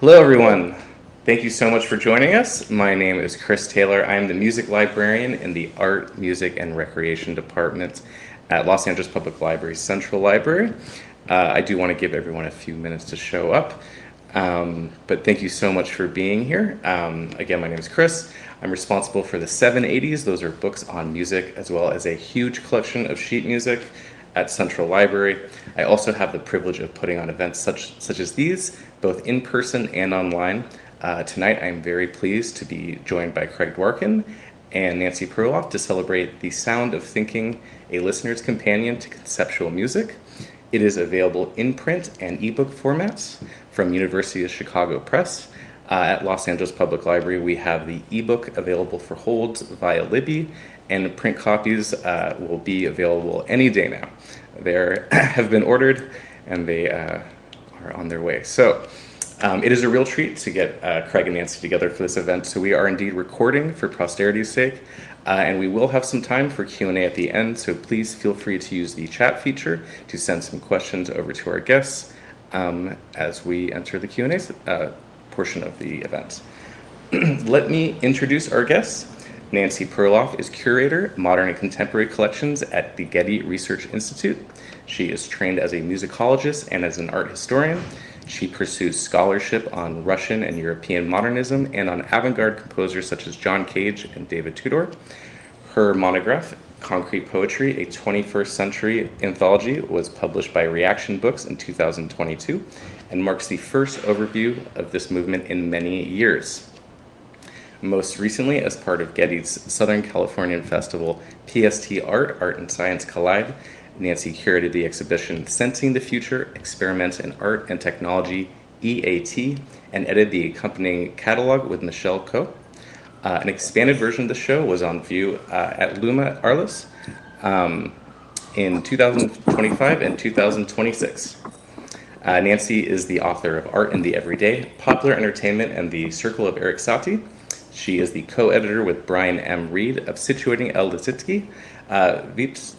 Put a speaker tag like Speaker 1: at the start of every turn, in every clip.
Speaker 1: Hello, everyone. Thank you so much for joining us. My name is Chris Taylor. I am the music librarian in the Art, Music, and Recreation Department at Los Angeles Public Library's Central Library. I do want to give everyone a few minutes to show up, but thank you so much for being here. Again, my name is Chris. I'm responsible for the 780s. Those are books on music, as well as a huge collection of sheet music at Central Library. I also have the privilege of putting on events such as these, both in person and online. Tonight, I'm very pleased to be joined by Craig Dworkin and Nancy Perloff to celebrate The Sound of Thinking, a listener's companion to conceptual music. It is available in print and ebook formats from University of Chicago Press. At Los Angeles Public Library, we have the ebook available for holds via Libby, and print copies will be available any day now. They have been ordered, and they are on their way. So it is a real treat to get Craig and Nancy together for this event. So we are indeed recording for posterity's sake, and we will have some time for Q&A at the end. So please feel free to use the chat feature to send some questions over to our guests as we enter the Q&A portion of the event. Let me introduce our guests. Nancy Perloff is curator, modern and contemporary collections at the Getty Research Institute. She is trained as a musicologist and as an art historian. She pursues scholarship on Russian and European modernism and on avant-garde composers such as John Cage and David Tudor. Her monograph, Concrete Poetry, a 21st Century Anthology, was published by Reaction Books in 2022 and marks the first overview of this movement in many years. Most recently, as part of Getty's Southern Californian Festival PST Art and Science Collide, Nancy curated the exhibition Sensing the Future, Experiments in Art and Technology, EAT, and edited the accompanying catalog with Michelle Coe. An expanded version of the show was on view at Luma Arlis in 2025 and 2026. Nancy is the author of Art in the Everyday, Popular Entertainment, and the Circle of Erik Satie. She is the co-editor with Brian M. Reed of Situating El Lisitsky, Vips,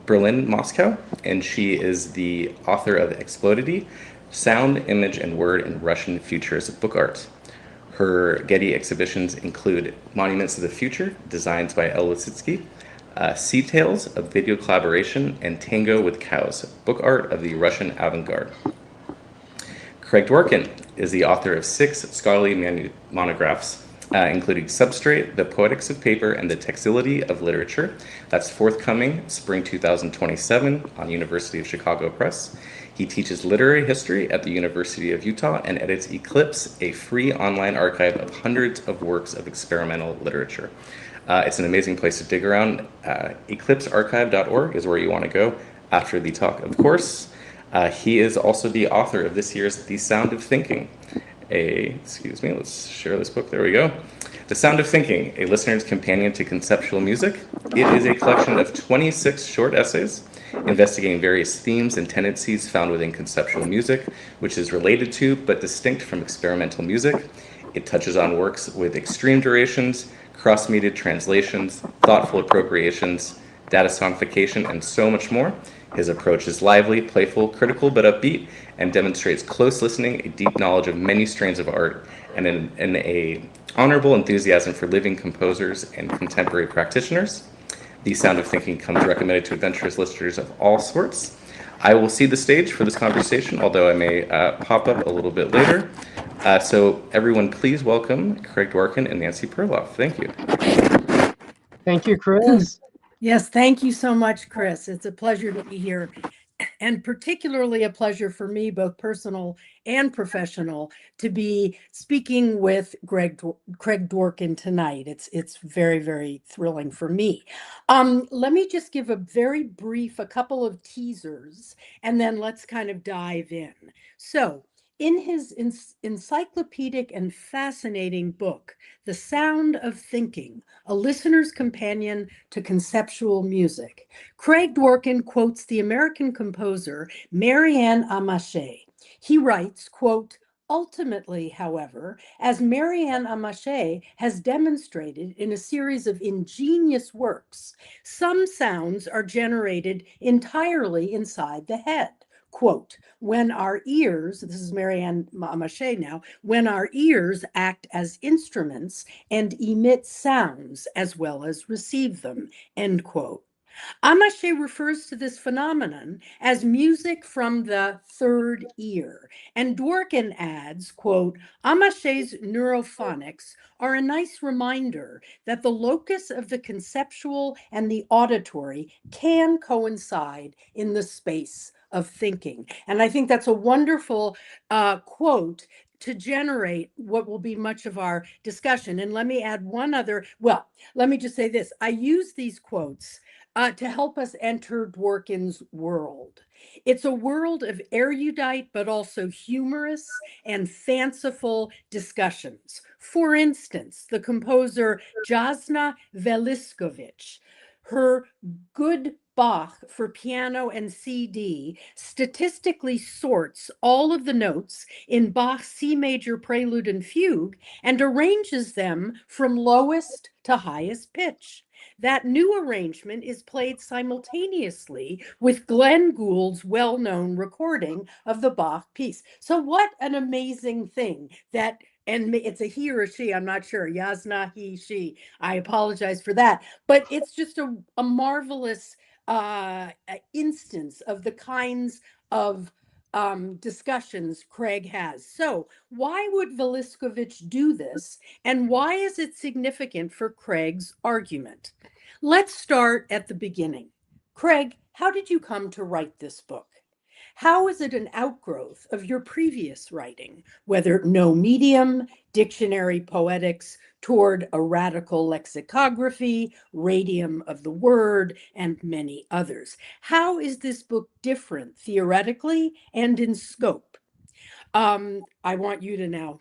Speaker 1: Berlin, Moscow, and she is the author of Explodity, Sound, Image, and Word in Russian Futurist Book Art. Her Getty exhibitions include Monuments of the Future, Designs by El Lisitsky, Sea Tales, a video collaboration, and Tango with Cows, book art of the Russian avant-garde. Craig Dworkin is the author of 6 scholarly monographs, including Substrate, The Poetics of Paper, and the Textility of Literature. That's forthcoming spring 2027 on University of Chicago Press. He teaches literary history at the University of Utah and edits Eclipse, a free online archive of hundreds of works of experimental literature. It's an amazing place to dig around. Eclipsearchive.org is where you want to go after the talk, of course. He is also the author of this year's The Sound of Thinking, let's share this book, there we go. The Sound of Thinking, a listener's companion to conceptual music. It is a collection of 26 short essays investigating various themes and tendencies found within conceptual music, which is related to but distinct from experimental music. It touches on works with extreme durations, cross-media translations, thoughtful appropriations, data sonification, and so much more. His approach is lively, playful, critical, but upbeat, and demonstrates close listening, a deep knowledge of many strains of art, and an honorable enthusiasm for living composers and contemporary practitioners. The Sound of Thinking comes recommended to adventurous listeners of all sorts. I will cede the stage for this conversation, although I may pop up a little bit later. So everyone, please welcome Craig Dworkin and Nancy Perloff. Thank you.
Speaker 2: Thank you, Chris.
Speaker 3: Yes, thank you so much, Chris. It's a pleasure to be here, and particularly a pleasure for me, both personal and professional, to be speaking with Craig Dworkin tonight. It's very, very thrilling for me. Let me just give a very brief, a couple of teasers, and then let's kind of dive in. So, in his encyclopedic and fascinating book, The Sound of Thinking, a listener's companion to conceptual music, Craig Dworkin quotes the American composer Marianne Amache. He writes, quote, "Ultimately, however, as Marianne Amache has demonstrated in a series of ingenious works, some sounds are generated entirely inside the head, quote, when our ears, this is Marianne Maché now, when our ears act as instruments and emit sounds as well as receive them, end quote. Amache refers to this phenomenon as music from the third ear, and Dworkin adds, quote, Amache's neurophonics are a nice reminder that the locus of the conceptual and the auditory can coincide in the space of thinking. And I think that's a wonderful quote to generate what will be much of our discussion. And let me add one other, well, let me just say this. I use these quotes to help us enter Dworkin's world. It's a world of erudite, but also humorous and fanciful discussions. For instance, the composer Jasna Veliskovich, her good Bach for piano and CD statistically sorts all of the notes in Bach's C major prelude and fugue and arranges them from lowest to highest pitch. That new arrangement is played simultaneously with Glenn Gould's well-known recording of the Bach piece. So what an amazing thing that, and it's a he or she, I'm not sure, Yasna, he, she, I apologize for that, but it's just a marvelous instance of the kinds of discussions Craig has. So why would Veliskovich do this? And why is it significant for Craig's argument? Let's start at the beginning. Craig, how did you come to write this book? How is it an outgrowth of your previous writing, whether no medium, dictionary poetics toward a radical lexicography, radium of the word, and many others? How is this book different theoretically and in scope? I want you to now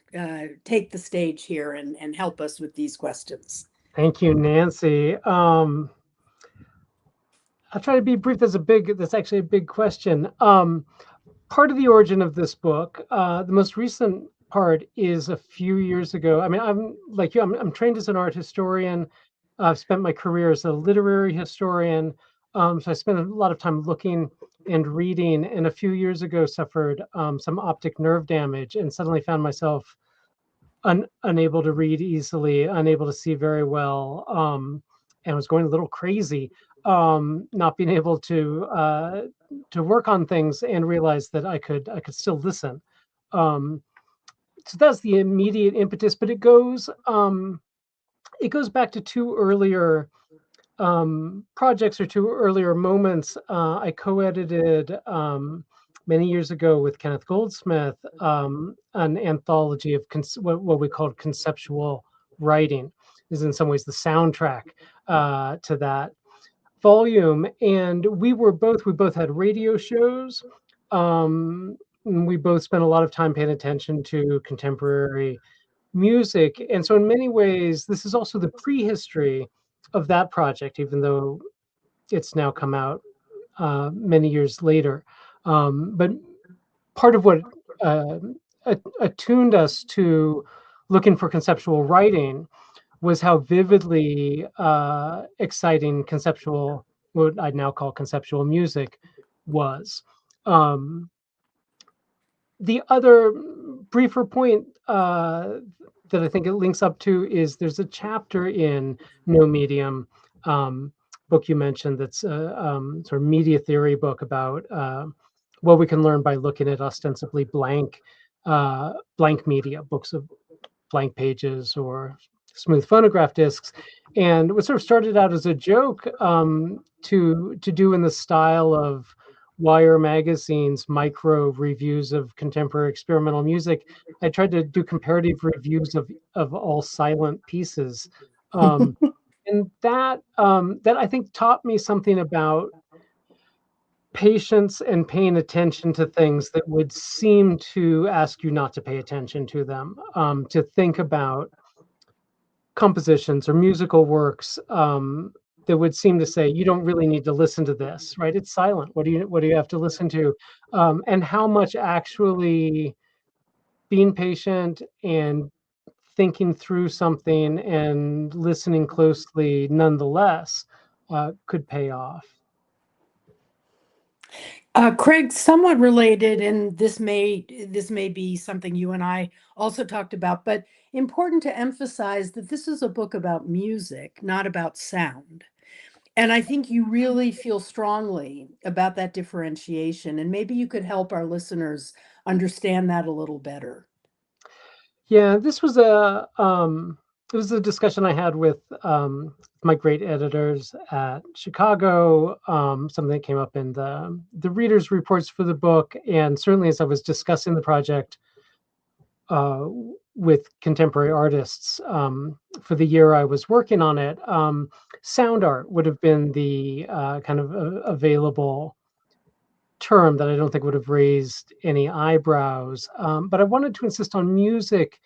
Speaker 3: take the stage here and help us with these questions.
Speaker 2: Thank you, Nancy. I'll try to be brief. That's actually a big question. Part of the origin of this book, the most recent part is a few years ago. I mean, I'm like you, I'm trained as an art historian. I've spent my career as a literary historian. So I spent a lot of time looking and reading, and a few years ago suffered some optic nerve damage and suddenly found myself unable to read easily, unable to see very well, and was going a little crazy, not being able to work on things and realize that I could still listen. So that's the immediate impetus, but it goes back to two earlier projects or two earlier moments. I co-edited many years ago with Kenneth Goldsmith an anthology of what we called conceptual writing. Is in some ways the soundtrack to that volume, and we both had radio shows. We both spent a lot of time paying attention to contemporary music, and so in many ways this is also the prehistory of that project, even though it's now come out many years later. But part of what attuned us to looking for conceptual writing was how vividly exciting conceptual, what I'd now call conceptual music, was. The other briefer point that I think it links up to is there's a chapter in No Medium, book you mentioned, that's a sort of media theory book about what we can learn by looking at ostensibly blank media, books of blank pages or smooth phonograph discs, and what sort of started out as a joke to do in the style of Wire magazine's micro reviews of contemporary experimental music. I tried to do comparative reviews of all silent pieces, and that I think taught me something about patience and paying attention to things that would seem to ask you not to pay attention to them, to think about compositions or musical works that would seem to say you don't really need to listen to this, right? It's silent. What do you have to listen to? And how much actually being patient and thinking through something and listening closely nonetheless could pay off.
Speaker 3: Craig, somewhat related, and this may be something you and I also talked about, but important to emphasize that this is a book about music, not about sound. And I think you really feel strongly about that differentiation, and maybe you could help our listeners understand that a little better.
Speaker 2: Yeah, this was it was a discussion I had with my great editors at Chicago. Something that came up in the readers' reports for the book, and certainly as I was discussing the project with contemporary artists for the year I was working on it. Sound art would have been the kind of available term that I don't think would have raised any eyebrows. But I wanted to insist on music.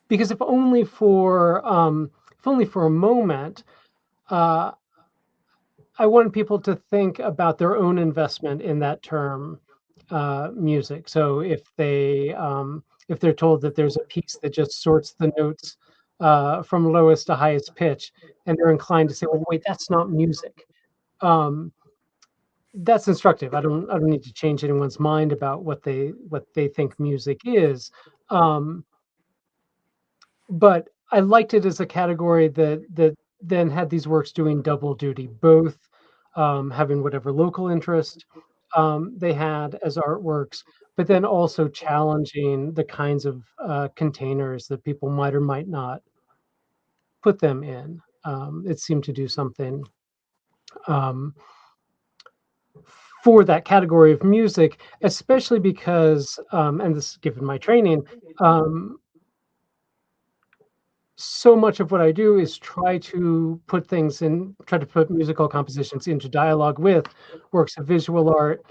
Speaker 2: Because if only for a moment, uh, I want people to think about their own investment in that term, music. So if they're told that there's a piece that just sorts the notes from lowest to highest pitch, and they're inclined to say, "Well, wait, that's not music." Um, that's instructive. I don't need to change anyone's mind about what they think music is. Um, but I liked it as a category that then had these works doing double duty, both having whatever local interest they had as artworks, but then also challenging the kinds of containers that people might or might not put them in. It seemed to do something um, for that category of music, especially because, and this given my training, um, so much of what I do is try to put musical compositions into dialogue with works of visual art,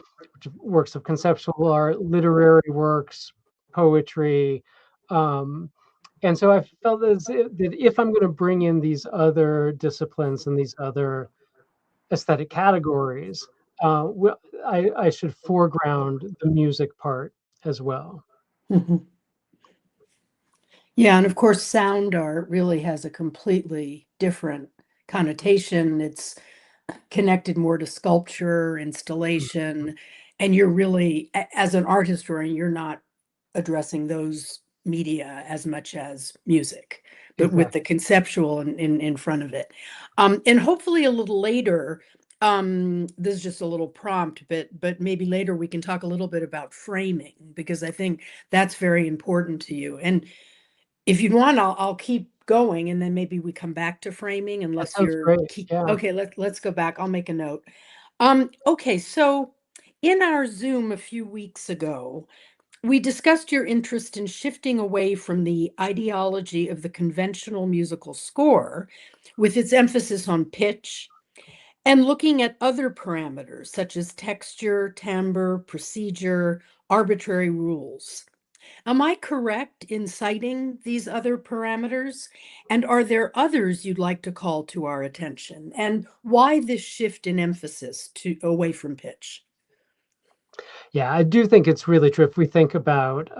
Speaker 2: works of conceptual art, literary works, poetry. Um, and so I felt that if I'm going to bring in these other disciplines and these other aesthetic categories, I should foreground the music part as well.
Speaker 3: Mhm. Yeah, and of course, sound art really has a completely different connotation. It's connected more to sculpture, installation, and you're really, as an art historian, you're not addressing those media as much as music, but with the
Speaker 2: Exactly.
Speaker 3: conceptual in front of it. And hopefully a little later, this is just a little prompt, but maybe later we can talk a little bit about framing, because I think that's very important to you. And if you'd want, I'll keep going, and then maybe we come back to framing
Speaker 2: That
Speaker 3: unless
Speaker 2: sounds
Speaker 3: you're
Speaker 2: great.
Speaker 3: key.
Speaker 2: Yeah.
Speaker 3: Okay, let's go back. I'll make a note. Okay, so in our Zoom a few weeks ago, we discussed your interest in shifting away from the ideology of the conventional musical score with its emphasis on pitch and looking at other parameters such as texture, timbre, procedure, arbitrary rules. Am I correct in citing these other parameters? And are there others you'd like to call to our attention? And why this shift in emphasis to away from pitch?
Speaker 2: Yeah, I do think it's really true. If we think about,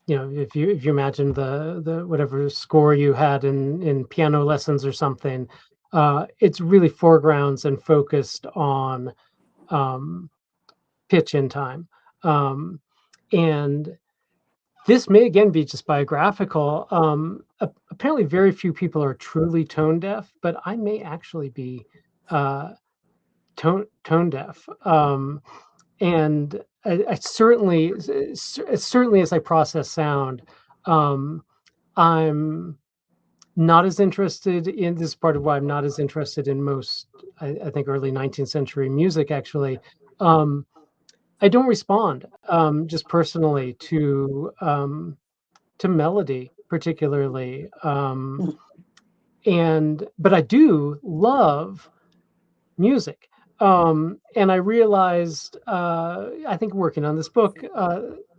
Speaker 2: if you imagine the whatever score you had in piano lessons or something, it's really foregrounds and focused on um, pitch and time. Um, and this may again be just biographical. Apparently, very few people are truly tone deaf, but I may actually be uh, tone deaf. And I certainly as I process sound, um, I'm not as interested in this is part of why I'm not as interested in most, I think, early 19th century music, actually. Um, I don't respond just personally to melody, particularly. But I do love music. And I realized, I think working on this book,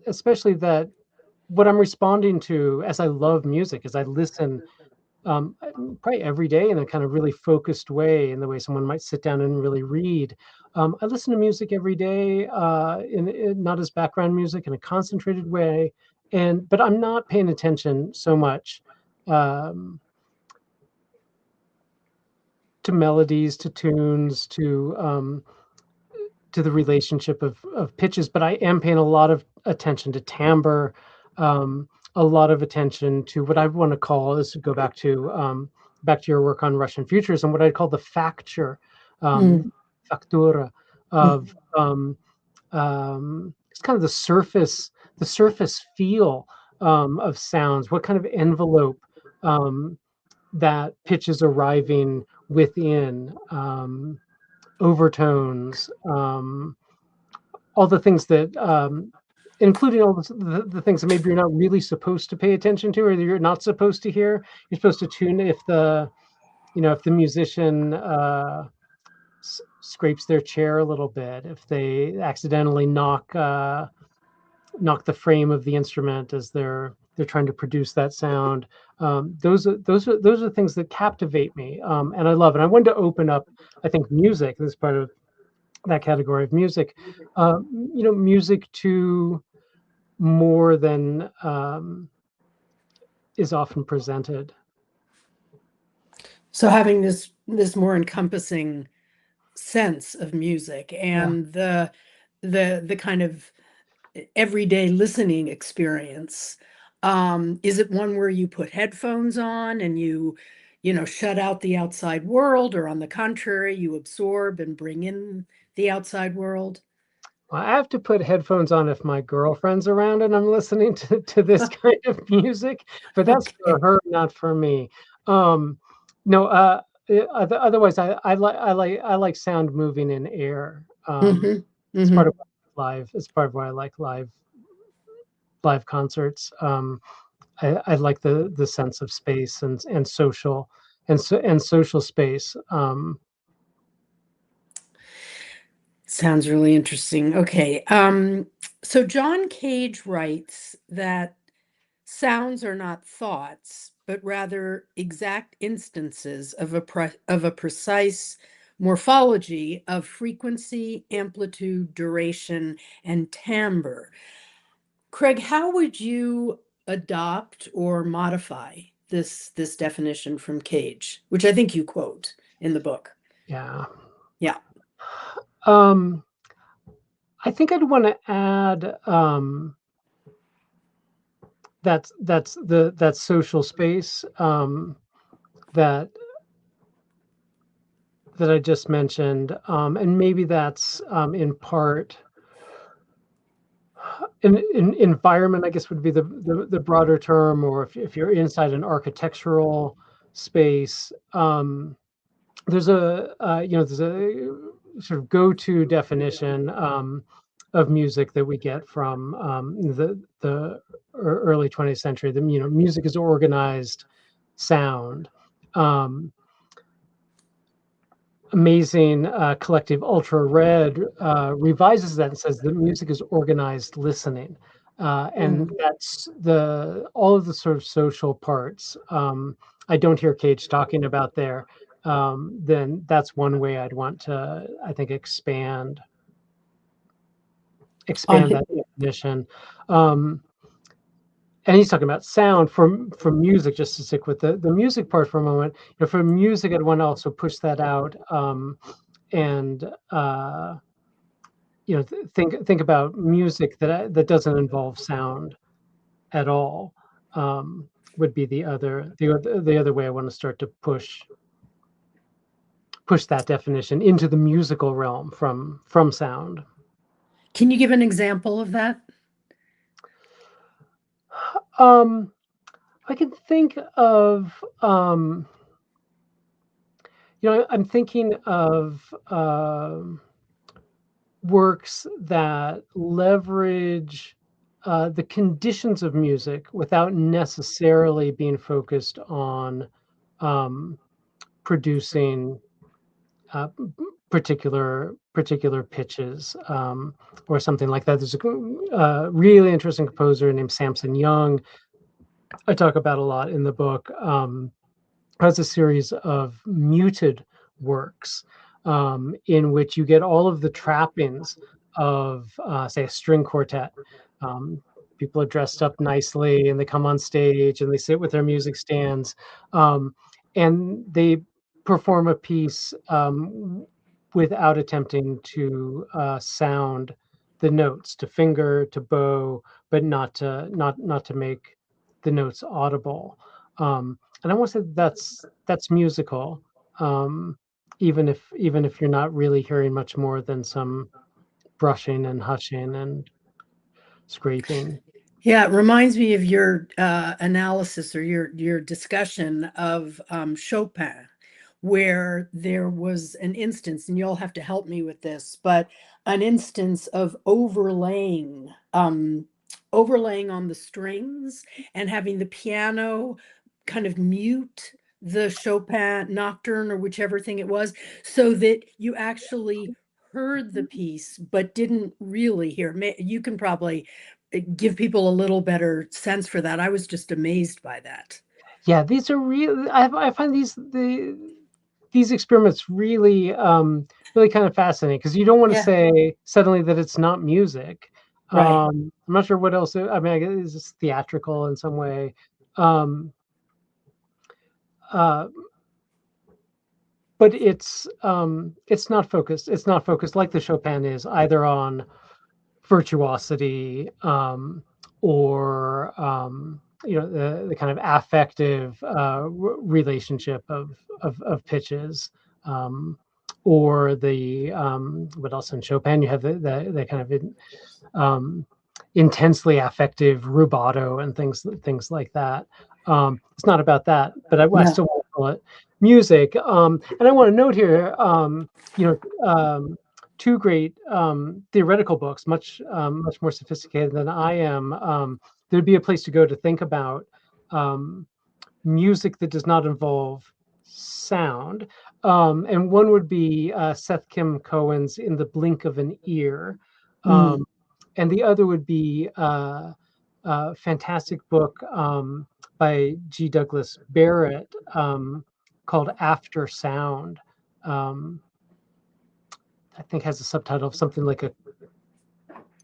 Speaker 2: especially that what I'm responding to as I love music, as I listen probably every day in a kind of really focused way, in the way someone might sit down and really read. I listen to music every day, not as background music, in a concentrated way, but I'm not paying attention so much um, to melodies, to tunes, to the relationship of pitches, but I am paying a lot of attention to timbre, a lot of attention to what I want to call, this would go back to your work on Russian Futurism, what I'd call the facture, factura of it's kind of the surface feel of sounds, what kind of envelope that pitch is arriving within, overtones, all the things that, including all the things that maybe you're not really supposed to pay attention to, or that you're not supposed to hear. You're supposed to tune if the musician scrapes their chair a little bit, if they accidentally knock the frame of the instrument as they're trying to produce that sound. Those are things that captivate me, and I love it. I wanted to open up, I think, music. This is part of that category of music. Music to more than is often presented.
Speaker 3: So having this more encompassing sense of music and the kind of everyday listening experience. Is it one where you put headphones on and you shut out the outside world, or on the contrary, you absorb and bring in the outside world?
Speaker 2: Well, I have to put headphones on if my girlfriend's around and I'm listening to this kind of music, but that's for her, not for me. No, otherwise I like sound moving in air. It's part of live. It's part of why I like live concerts. I like the sense of space and social social space.
Speaker 3: Sounds really interesting. Okay. So John Cage writes that sounds are not thoughts, but rather exact instances of a precise morphology of frequency, amplitude, duration, and timbre. Craig, how would you adopt or modify this definition from Cage, which I think you quote in the book?
Speaker 2: Yeah.
Speaker 3: Yeah.
Speaker 2: I think I'd want to add that's that social space that I just mentioned, and maybe that's in part in environment, I guess, would be the broader term, or if you're inside an architectural space, there's a there's a sort of go-to definition of music that we get from the early 20th century. Music is organized sound. Amazing collective Ultra Red revises that and says that music is organized listening, and that's all of the sort of social parts. I don't hear Cage talking about there. Then that's one way I'd want to, I think, expand that definition. And he's talking about sound for music, just to stick with the music part for a moment. For music, I'd want to also push that out, and think about music that doesn't involve sound at all. Would be the other way I want to start to push that definition into the musical realm from sound.
Speaker 3: Can you give an example of that?
Speaker 2: I can think of, I'm thinking of works that leverage the conditions of music without necessarily being focused on producing particular pitches, or something like that. There's a really interesting composer named Samson Young, I talk about a lot in the book, has a series of muted works in which you get all of the trappings of, say, a string quartet. People are dressed up nicely and they come on stage and they sit with their music stands, and they perform a piece without attempting to sound the notes, to finger, to bow, but not to make the notes audible. And I want to say that's musical, even if you're not really hearing much more than some brushing and hushing and scraping.
Speaker 3: Yeah, it reminds me of your analysis or your discussion of Chopin, where there was an instance, and you'll have to help me with this, but an instance of overlaying on the strings and having the piano kind of mute the Chopin nocturne or whichever thing it was, so that you actually heard the piece but didn't really hear. You can probably give people a little better sense for that. I was just amazed by that.
Speaker 2: Yeah, these are real. I find these experiments really really kind of fascinating, because you don't want to
Speaker 3: Yeah,
Speaker 2: say suddenly that it's not music.
Speaker 3: right.
Speaker 2: I'm not sure what else. I mean, I guess it's theatrical in some way. Um, uh, but it's not focused. It's not focused like the Chopin is, either on virtuosity, or the kind of affective relationship of pitches, or the what else in Chopin you have the kind of um, intensely affective rubato and things like that. It's not about that, but I
Speaker 3: Yeah.
Speaker 2: still want to call it music. And I want to note here, two great theoretical books, much more sophisticated than I am. There'd be a place to go to think about music that does not involve sound. And one would be Seth Kim Cohen's "In the Blink of an Ear,"
Speaker 3: Mm.
Speaker 2: and the other would be a fantastic book by G. Douglas Barrett, called "After Sound." Um, I think has a subtitle of something like a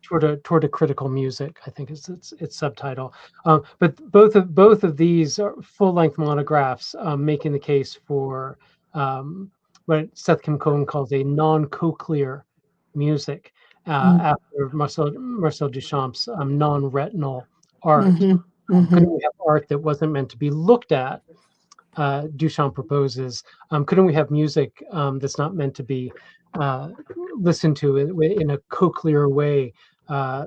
Speaker 2: toward a critical music, I think is its subtitle. But both of these are full-length monographs, making the case for what Seth Kim Cohen calls a non-cochlear music,
Speaker 3: Mm.
Speaker 2: after Marcel Duchamp's non-retinal art.
Speaker 3: Hmm. Hmm.
Speaker 2: Couldn't we have art that wasn't meant to be looked at? Duchamp proposes. Couldn't we have music that's not meant to be listened to in a cochlear way?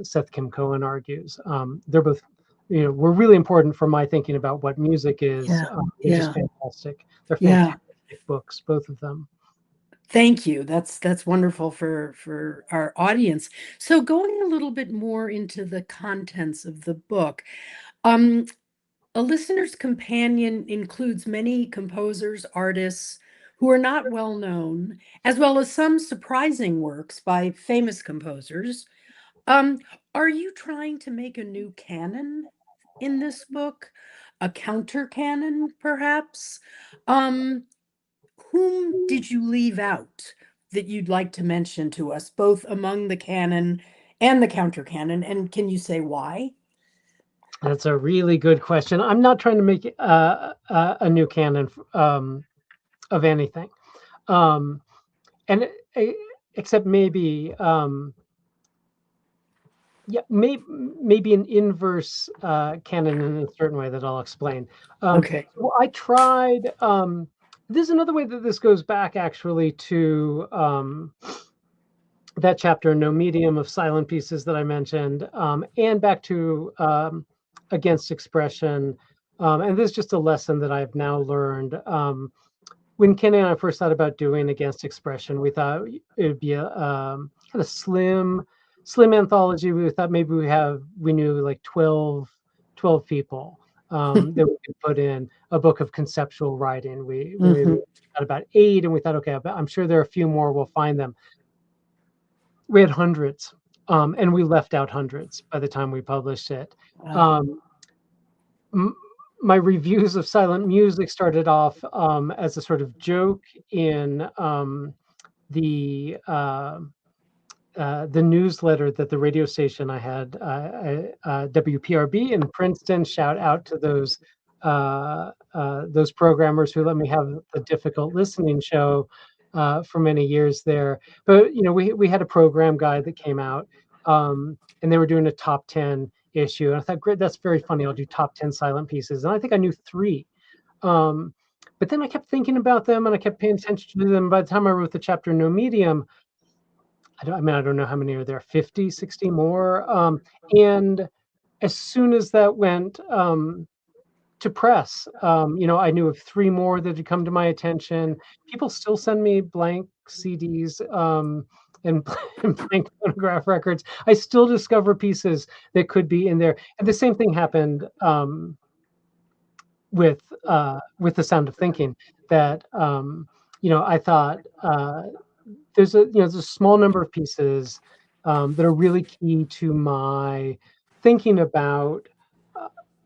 Speaker 2: Seth Kim Cohen argues. They're both, were really important for my thinking about what music is.
Speaker 3: Yeah.
Speaker 2: They're just
Speaker 3: Yeah.
Speaker 2: fantastic. They're
Speaker 3: Yeah.
Speaker 2: fantastic books, both of them.
Speaker 3: Thank you. That's wonderful for our audience. So going a little bit more into the contents of the book, um, a listener's companion includes many composers, artists who are not well known, as well as some surprising works by famous composers. Um, are you trying to make a new canon in this book? A counter canon, perhaps? Um, whom did you leave out that you'd like to mention to us, both among the canon and the counter canon? And can you say why?
Speaker 2: That's a really good question. I'm not trying to make a new canon of anything, um, and except maybe. Yeah, maybe an inverse canon in a certain way that I'll explain.
Speaker 3: Okay.
Speaker 2: So I tried. This is another way that this goes back actually to that chapter, "No Medium," of silent pieces that I mentioned, and back to "Against Expression." And this is just a lesson that I've now learned. When Ken and I first thought about doing "Against Expression," we thought it would be a kind of slim anthology. We thought maybe we knew like 12 people that we could put in a book of conceptual writing. We maybe
Speaker 3: Hmm.
Speaker 2: got about 8, and we thought, okay, but I'm sure there are a few more. We'll find them. We had hundreds, and we left out hundreds by the time we published it.
Speaker 3: Wow.
Speaker 2: Um, my reviews of silent music started off as a sort of joke in the uh, the newsletter that the radio station I had, WPRB in Princeton. Shout out to those those programmers who let me have the difficult listening show for many years there. But we had a program guide that came out, and they were doing a top 10 issue, and I thought, great, that's very funny. I'll do top 10 silent pieces, and I think I knew 3. But then I kept thinking about them, and I kept paying attention to them. By the time I wrote the chapter No Medium, I don't know how many are there, 50, 60 more. And as soon as that went to press, I knew of 3 more that had come to my attention. People still send me blank CDs and blank phonograph records. I still discover pieces that could be in there. And the same thing happened with The Sound of Thinking, that I thought there's a small number of pieces that are really key to my thinking about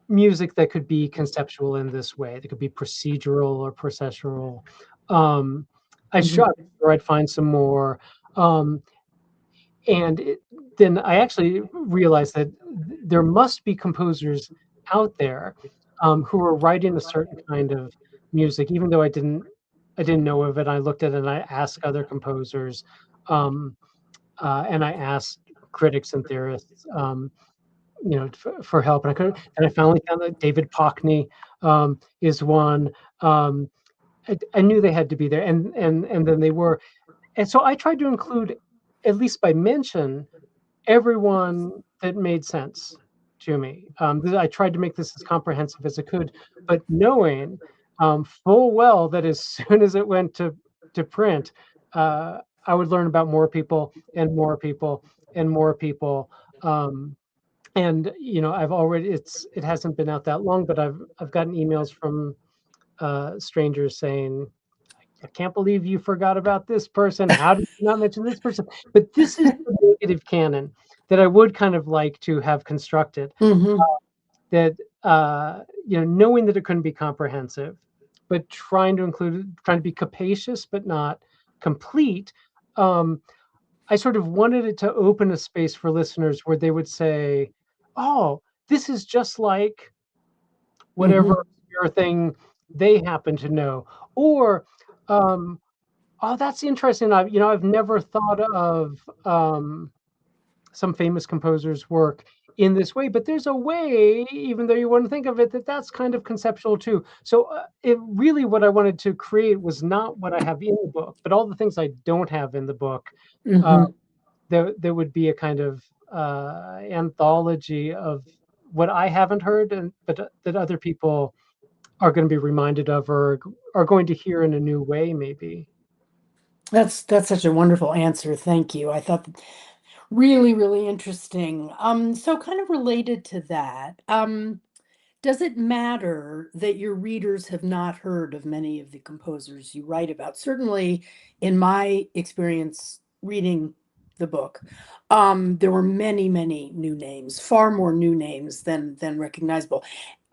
Speaker 2: music that could be conceptual in this way. That could be procedural or processual. I sure I'd find some more. Then I actually realized that there must be composers out there who are writing a certain kind of music, even though I didn't know of it. I looked at it and I asked other composers, and I asked critics and theorists, for help. And I finally found that David Pockney is one. I knew they had to be there, and then they were. And so I tried to include, at least by mention, everyone that made sense to me. I tried to make this as comprehensive as I could, but knowing full well that as soon as it went to print, I would learn about more people and more people and more people. And I've already, it hasn't been out that long, but I've gotten emails from strangers saying, I can't believe you forgot about this person. How did you not mention this person? But this is the negative canon that I would kind of like to have constructed. That knowing that it couldn't be comprehensive, but trying to be capacious but not complete. I sort of wanted it to open a space for listeners where they would say, "Oh, this is just like whatever obscure thing they happen to know," or "Oh, that's interesting. I've never thought of some famous composer's work in this way, but there's a way, even though you wouldn't think of it, that's kind of conceptual too." So it really, what I wanted to create was not what I have in the book, but all the things I don't have in the book. There would be a kind of anthology of what I haven't heard, but that other people are going to be reminded of, or are going to hear in a new way, maybe.
Speaker 3: That's such a wonderful answer. Thank you. I thought really, really interesting. So kind of related to that, does it matter that your readers have not heard of many of the composers you write about? Certainly, in my experience reading the book, there were many, many new names, far more new names than recognizable.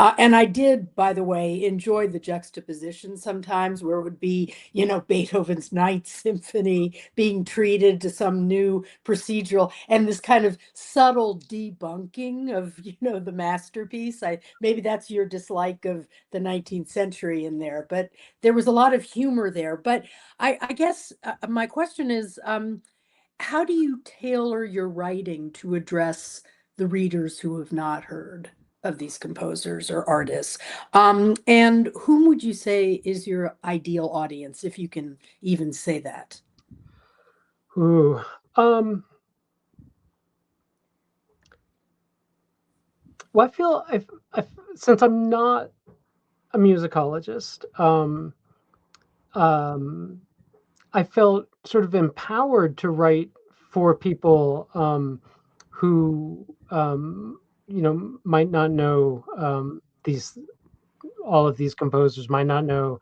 Speaker 3: And I did, by the way, enjoy the juxtaposition sometimes where it would be, Beethoven's Ninth Symphony being treated to some new procedural, and this kind of subtle debunking of, the masterpiece. Maybe that's your dislike of the 19th century in there, but there was a lot of humor there. But I guess my question is, how do you tailor your writing to address the readers who have not heard of these composers or artists? And whom would you say is your ideal audience, if you can even say that?
Speaker 2: Ooh. Well, I feel since I'm not a musicologist, I felt sort of empowered to write for people who might not know all of these composers, might not know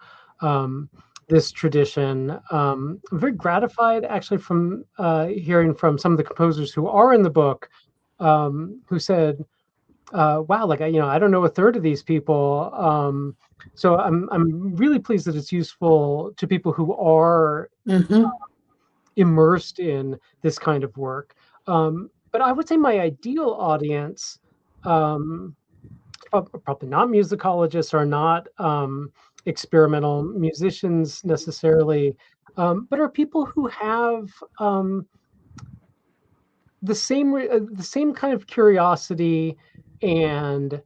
Speaker 2: this tradition. I'm very gratified, actually, from hearing from some of the composers who are in the book, who said, "Wow, like I don't know a third of these people." So I'm really pleased that it's useful to people who are immersed in this kind of work. But I would say my ideal audience, probably not musicologists, are not experimental musicians necessarily, but are people who have the same kind of curiosity and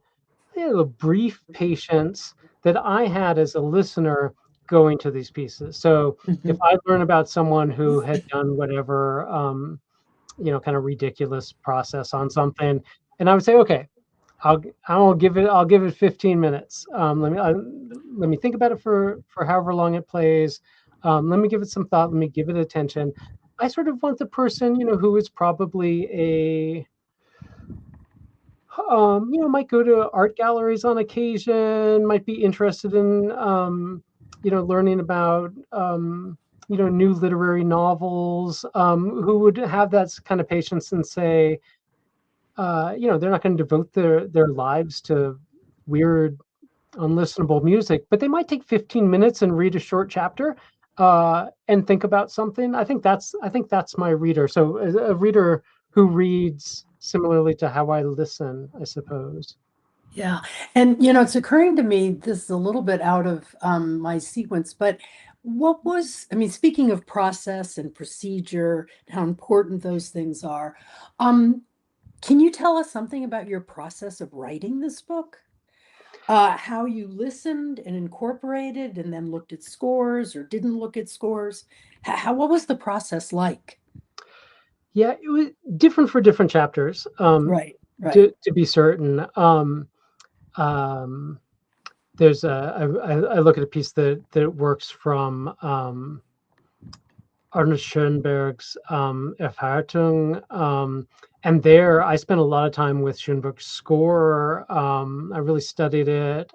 Speaker 2: a brief patience that I had as a listener going to these pieces. So if
Speaker 3: Mhm.
Speaker 2: I learn about someone who had done whatever, kind of ridiculous process on something, and I would say, okay, I'll give it 15 minutes. Let me think about it for however long it plays. Let me give it some thought. Let me give it attention. I sort of want the person, who is probably might go to art galleries on occasion, might be interested in, learning about, new literary novels, who would have that kind of patience and say, they're not going to devote their lives to weird, unlistenable music, but they might take 15 minutes and read a short chapter and think about something. I think that's my reader. So a reader who reads similarly to how I listen, I suppose.
Speaker 3: Yeah. And, it's occurring to me, this is a little bit out of my sequence, but speaking of process and procedure, how important those things are, um, can you tell us something about your process of writing this book? How you listened and incorporated and then looked at scores or didn't look at scores? What was the process like?
Speaker 2: Yeah, it was different for different chapters,
Speaker 3: Right, right.
Speaker 2: to be certain. Um, there's I look at a piece that works from Arnold Schoenberg's Erwartung, and there I spent a lot of time with Schoenberg's score. I really studied it.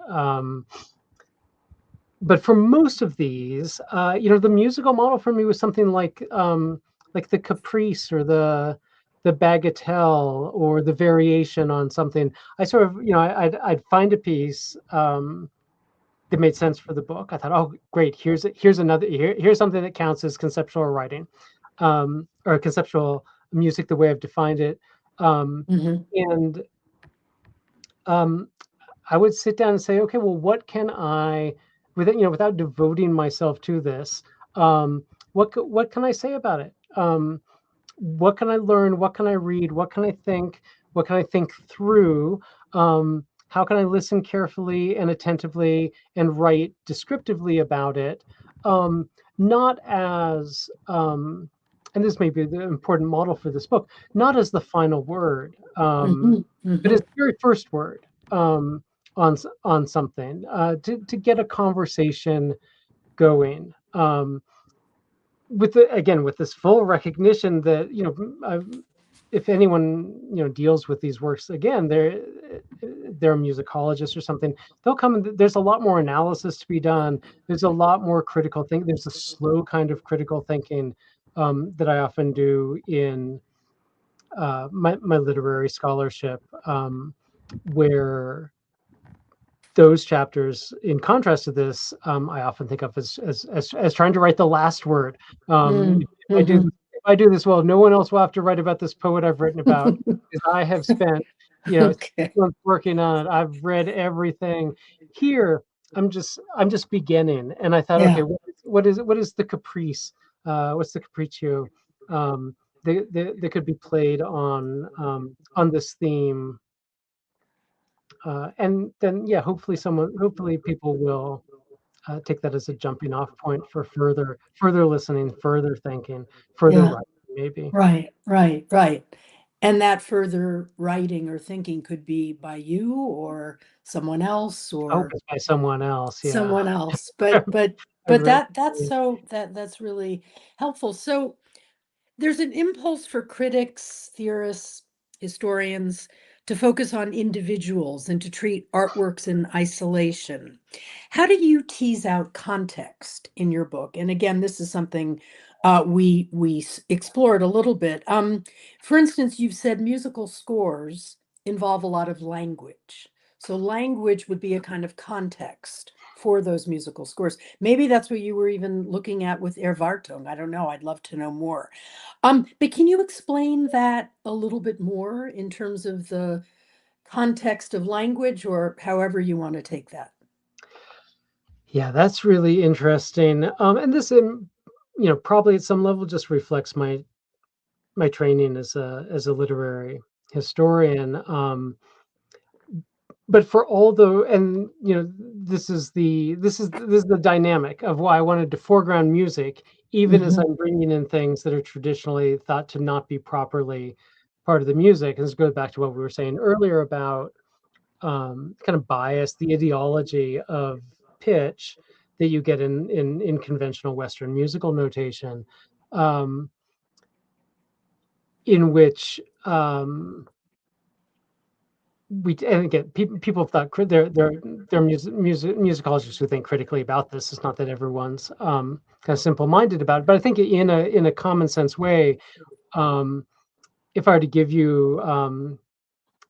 Speaker 2: But for most of these, the musical model for me was something like the caprice or the bagatelle or the variation on something. I sort of, I'd find a piece that made sense for the book. I thought, oh, great, here's something that counts as conceptual writing, or conceptual music, the way I've defined it,
Speaker 3: Hmm.
Speaker 2: and um, I would sit down and say, okay, well, what can I, without devoting myself to this, what can I say about it? What can I learn? What can I read? What can I think? What can I think through? How can I listen carefully and attentively and write descriptively about it? Not as, and this may be the important model for this book, not as the final word,
Speaker 3: Hmm.
Speaker 2: but as
Speaker 3: Hmm.
Speaker 2: the very first word, on something, to get a conversation going. With this full recognition that, if anyone, deals with these works again, they're a musicologist or something, they'll come and there's a lot more analysis to be done. There's a lot more critical thinking. There's a slow kind of critical thinking that I often do in my literary scholarship, where those chapters, in contrast to this, I often think of as trying to write the last word. If I do
Speaker 3: Hmm.
Speaker 2: if I do this well, no one else will have to write about this poet I've written about, because I have spent, 6
Speaker 3: Okay.
Speaker 2: months working on it. I've read everything. Here, I'm just beginning, and I thought, okay,
Speaker 3: Yeah.
Speaker 2: what is the caprice? What's the capriccio that could be played on this theme? And then, yeah, hopefully people will take that as a jumping off point for further listening, further thinking, further
Speaker 3: Yeah.
Speaker 2: writing, maybe.
Speaker 3: Right, right, right. And that further writing or thinking could be by you or someone else
Speaker 2: I hope
Speaker 3: or
Speaker 2: it's by someone else. Yeah.
Speaker 3: someone else. But but
Speaker 2: I've
Speaker 3: but
Speaker 2: read.
Speaker 3: that's really helpful. So there's an impulse for critics, theorists, historians to focus on individuals and to treat artworks in isolation. How do you tease out context in your book? And again, this is something we explored a little bit. For instance, you've said musical scores involve a lot of language. So language would be a kind of context for those musical scores. Maybe that's what you were even looking at with Erwartung. I don't know. I'd love to know more. But can you explain that a little bit more in terms of the context of language, or however you want to take that.
Speaker 2: Yeah, that's really interesting. And this, probably at some level just reflects my training as a literary historian. But for all the, and this is the dynamic of why I wanted to foreground music, even as I'm bringing in things that are traditionally thought to not be properly part of the music. And this goes back to what we were saying earlier about kind of bias, the ideology of pitch that you get in conventional Western musical notation, in which and again, people have thought they're musicologists who think critically about this. It's not that everyone's kind of simple-minded about it, but I think in a common sense way, if I were to give you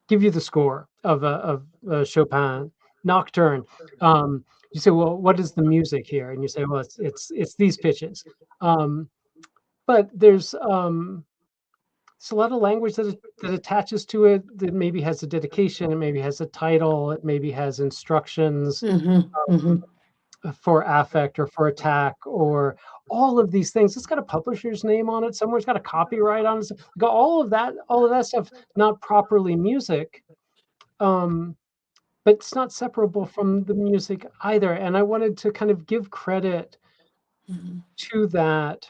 Speaker 2: the score of a Chopin nocturne, you say, well, what is the music here? And you say, well, it's these pitches, but there's a lot of language that attaches to it, that maybe has a dedication, it maybe has a title, it maybe has instructions for affect or for attack, or all of these things. It's got a publisher's name on it somewhere, it's got a copyright on it. Got all of that stuff, not properly music, but it's not separable from the music either. And I wanted to kind of give credit to that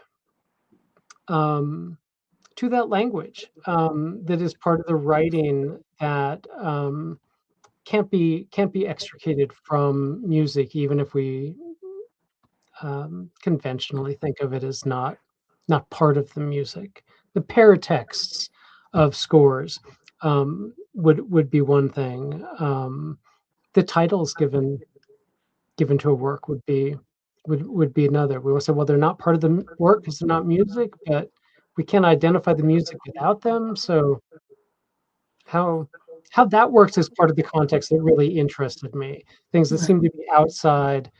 Speaker 2: language that is part of the writing, that can't be extricated from music, even if we conventionally think of it as not part of the music. The paratexts of scores would be one thing. The titles given to a work would be another. We will say, well, they're not part of the work because they're not music, but we can't identify the music without them. So how that works is part of the context that really interested me. Things that seem to be outside,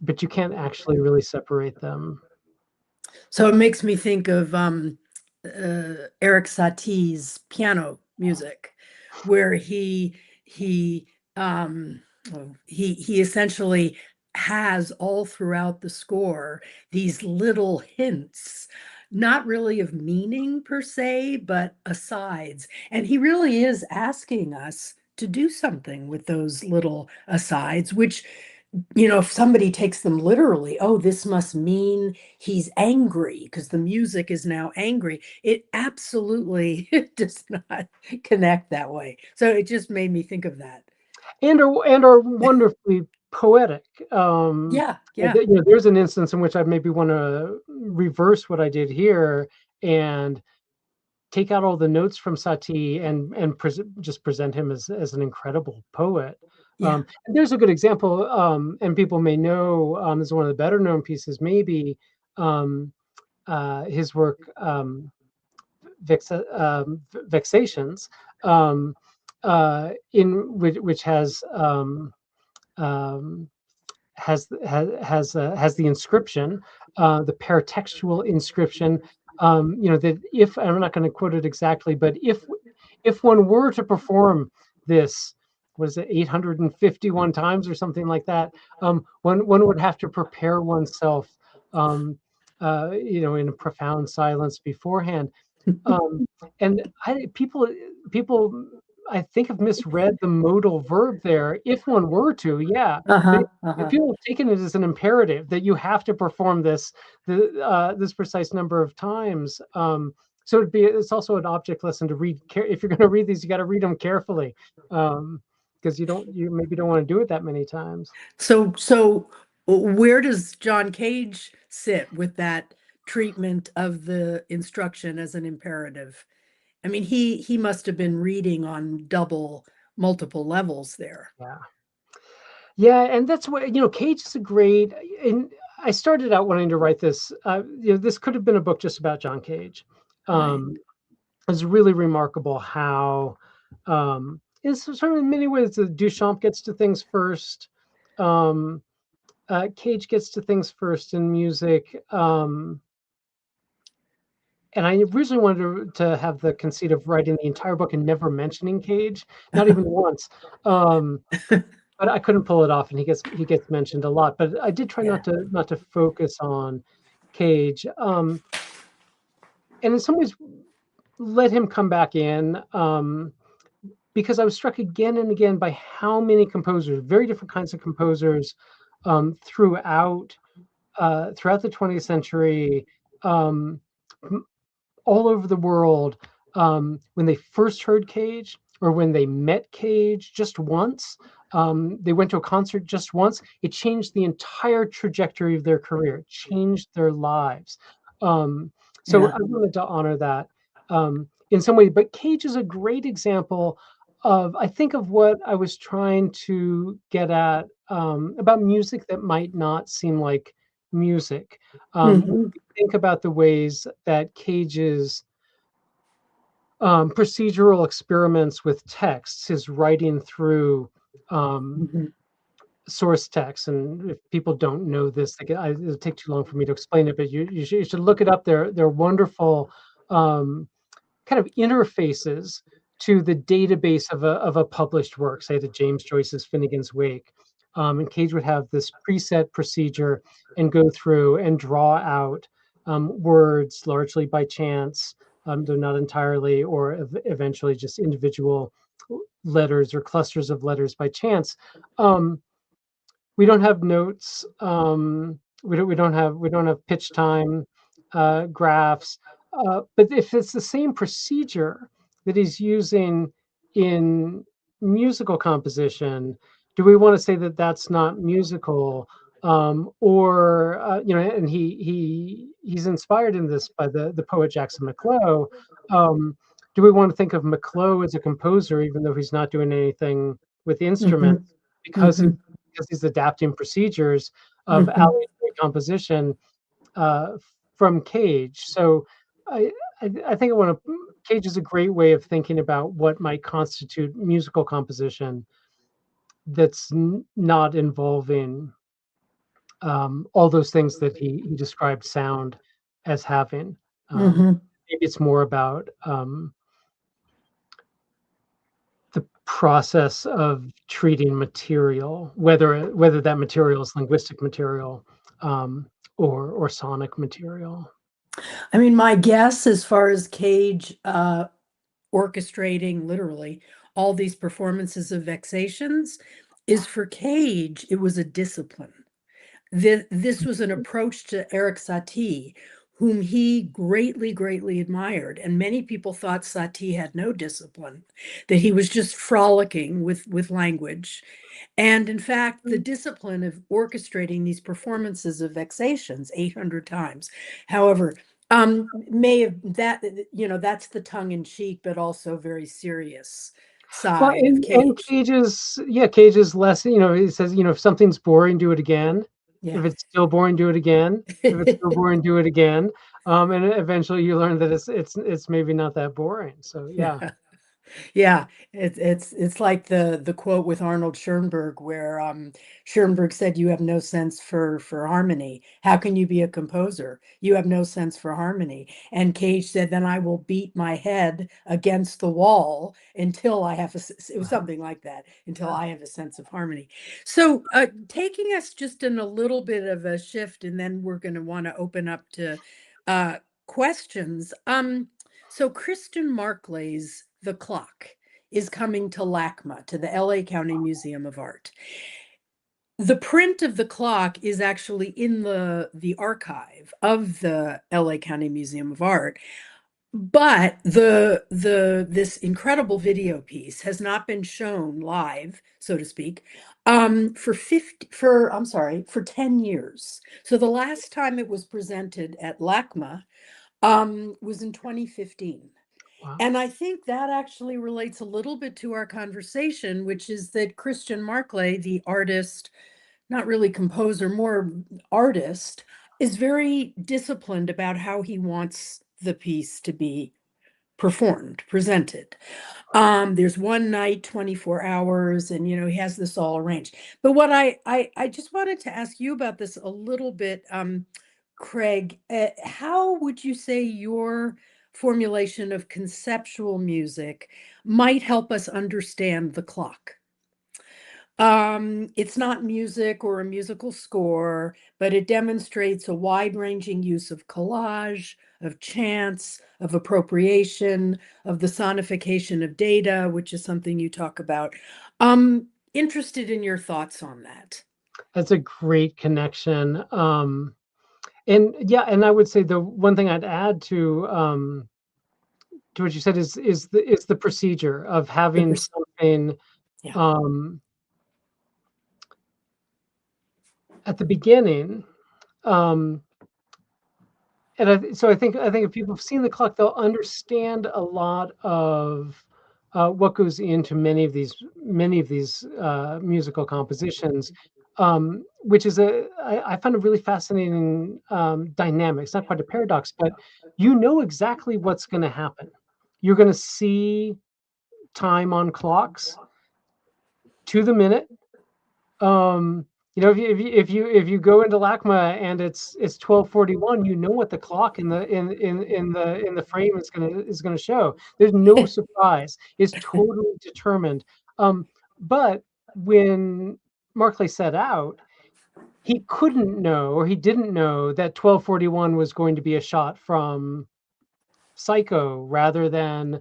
Speaker 2: but you can't actually really separate them.
Speaker 3: So it makes me think of Erik Satie's piano music, where he essentially has all throughout the score these little hints, not really of meaning per se, but asides. And he really is asking us to do something with those little asides, which, if somebody takes them literally, oh, this must mean he's angry because the music is now angry. It absolutely does not connect that way. So it just made me think of that.
Speaker 2: And are wonderfully poetic.
Speaker 3: Yeah.
Speaker 2: There's an instance in which I maybe want to reverse what I did here and take out all the notes from Satie and just present him as an incredible poet.
Speaker 3: Yeah.
Speaker 2: And there's a good example, and people may know, is one of the better known pieces, maybe his work, Vexations, in which has the inscription, the paratextual inscription, that if, I'm not going to quote it exactly, but if one were to perform this, what is it, 851 times or something like that, one would have to prepare oneself, in a profound silence beforehand. And people I think have misread the modal verb there. If one were to, yeah. But people have taken it as an imperative that you have to perform this precise number of times. So it's also an object lesson to read. If you're going to read these, you got to read them carefully, because you maybe don't want to do it that many times.
Speaker 3: So where does John Cage sit with that treatment of the instruction as an imperative? I mean, he must have been reading on multiple levels there.
Speaker 2: Yeah, and that's what, Cage is a great, and I started out wanting to write this. This could have been a book just about John Cage. It's really remarkable how, it's sort of in many ways, Duchamp gets to things first. Cage gets to things first in music. and I originally wanted to have the conceit of writing the entire book and never mentioning Cage, not even once. But I couldn't pull it off, and he gets mentioned a lot. But I did try
Speaker 3: Yeah.
Speaker 2: not to focus on Cage, and in some ways let him come back in, because I was struck again and again by how many composers, very different kinds of composers, throughout the 20th century, um, all over the world, when they first heard Cage or when they met Cage just once, they went to a concert just once, it changed the entire trajectory of their career, it changed their lives. So
Speaker 3: Yeah.
Speaker 2: I wanted to honor that in some way. But Cage is a great example of, I think, of what I was trying to get at, about music that might not seem like music.
Speaker 3: Mhm.
Speaker 2: Think about the ways that Cage's procedural experiments with texts, his writing through
Speaker 3: Mhm.
Speaker 2: source text, and if people don't know this, it'll take too long for me to explain it, but you should look it up. They're wonderful kind of interfaces to the database of a published work, say to James Joyce's Finnegan's Wake. And Cage would have this preset procedure and go through and draw out words largely by chance, though not entirely, or eventually just individual letters or clusters of letters by chance. We don't have notes. We don't have pitch time graphs. But if it's the same procedure that he's using in musical composition, do we want to say that that's not musical? Or and he's inspired in this by the poet Jackson McClough. Um, do we want to think of McClough as a composer, even though he's not doing anything with instruments,
Speaker 3: Mhm.
Speaker 2: because
Speaker 3: Mhm.
Speaker 2: he's adapting procedures of
Speaker 3: Mhm.
Speaker 2: allegory composition uh, from Cage? So I think Cage is a great way of thinking about what might constitute musical composition that's not involving all those things that he described sound as having.
Speaker 3: Mhm.
Speaker 2: Maybe it's more about the process of treating material, whether that material is linguistic material, or sonic material.
Speaker 3: I mean, my guess as far as Cage orchestrating literally all these performances of vexations is for Cage, it was a discipline. This was an approach to Erik Satie, whom he greatly, greatly admired. And many people thought Satie had no discipline, that he was just frolicking with language. And in fact, the discipline of orchestrating these performances of vexations 800 times, however, may have that, that's the tongue in cheek, but also very serious
Speaker 2: Well,
Speaker 3: side of
Speaker 2: and
Speaker 3: Cage.
Speaker 2: Cage is less, he says, if something's boring, do it again.
Speaker 3: Yeah.
Speaker 2: If it's still boring, do it again. If it's still boring, do it again. And eventually you learn that it's maybe not that boring. So yeah.
Speaker 3: Yeah. Yeah, it's like the quote with Arnold Schoenberg where Schoenberg said, "You have no sense for harmony. How can you be a composer? You have no sense for harmony." And Cage said, "Then I will beat my head against the wall until I have it was something like that, until I have a sense of harmony." So, taking us just in a little bit of a shift, and then we're going to want to open up to uh, questions. So Kristen Markley's The Clock is coming to LACMA, to the LA County Museum of Art. The print of the clock is actually in the archive of the LA County Museum of Art, but this incredible video piece has not been shown live, so to speak, for 10 years. So the last time it was presented at LACMA was in 2015.
Speaker 2: Wow.
Speaker 3: And I think that actually relates a little bit to our conversation, which is that Christian Markley, the artist, not really composer, more artist, is very disciplined about how he wants the piece to be performed, presented. There's one night, 24 hours, and he has this all arranged. But what I just wanted to ask you about this a little bit. Craig, how would you say your formulation of conceptual music might help us understand the clock? It's not music or a musical score, but it demonstrates a wide-ranging use of collage, of chants, of appropriation, of the sonification of data, which is something you talk about. Interested in your thoughts on that.
Speaker 2: That's a great connection. And yeah, and I would say the one thing I'd add to what you said is the procedure of having something
Speaker 3: Yeah.
Speaker 2: At the beginning. And so I think if people have seen the clock, they'll understand a lot of what goes into many of these musical compositions, which is I find a really fascinating dynamic. It's not quite a paradox, but you know exactly what's going to happen. You're going to see time on clocks to the minute. If you go into LACMA and it's 12:41, you know what the clock in the frame is gonna show. There's no surprise. It's totally determined. But when Markley set out, he couldn't know, or he didn't know, that 12:41 was going to be a shot from Psycho rather than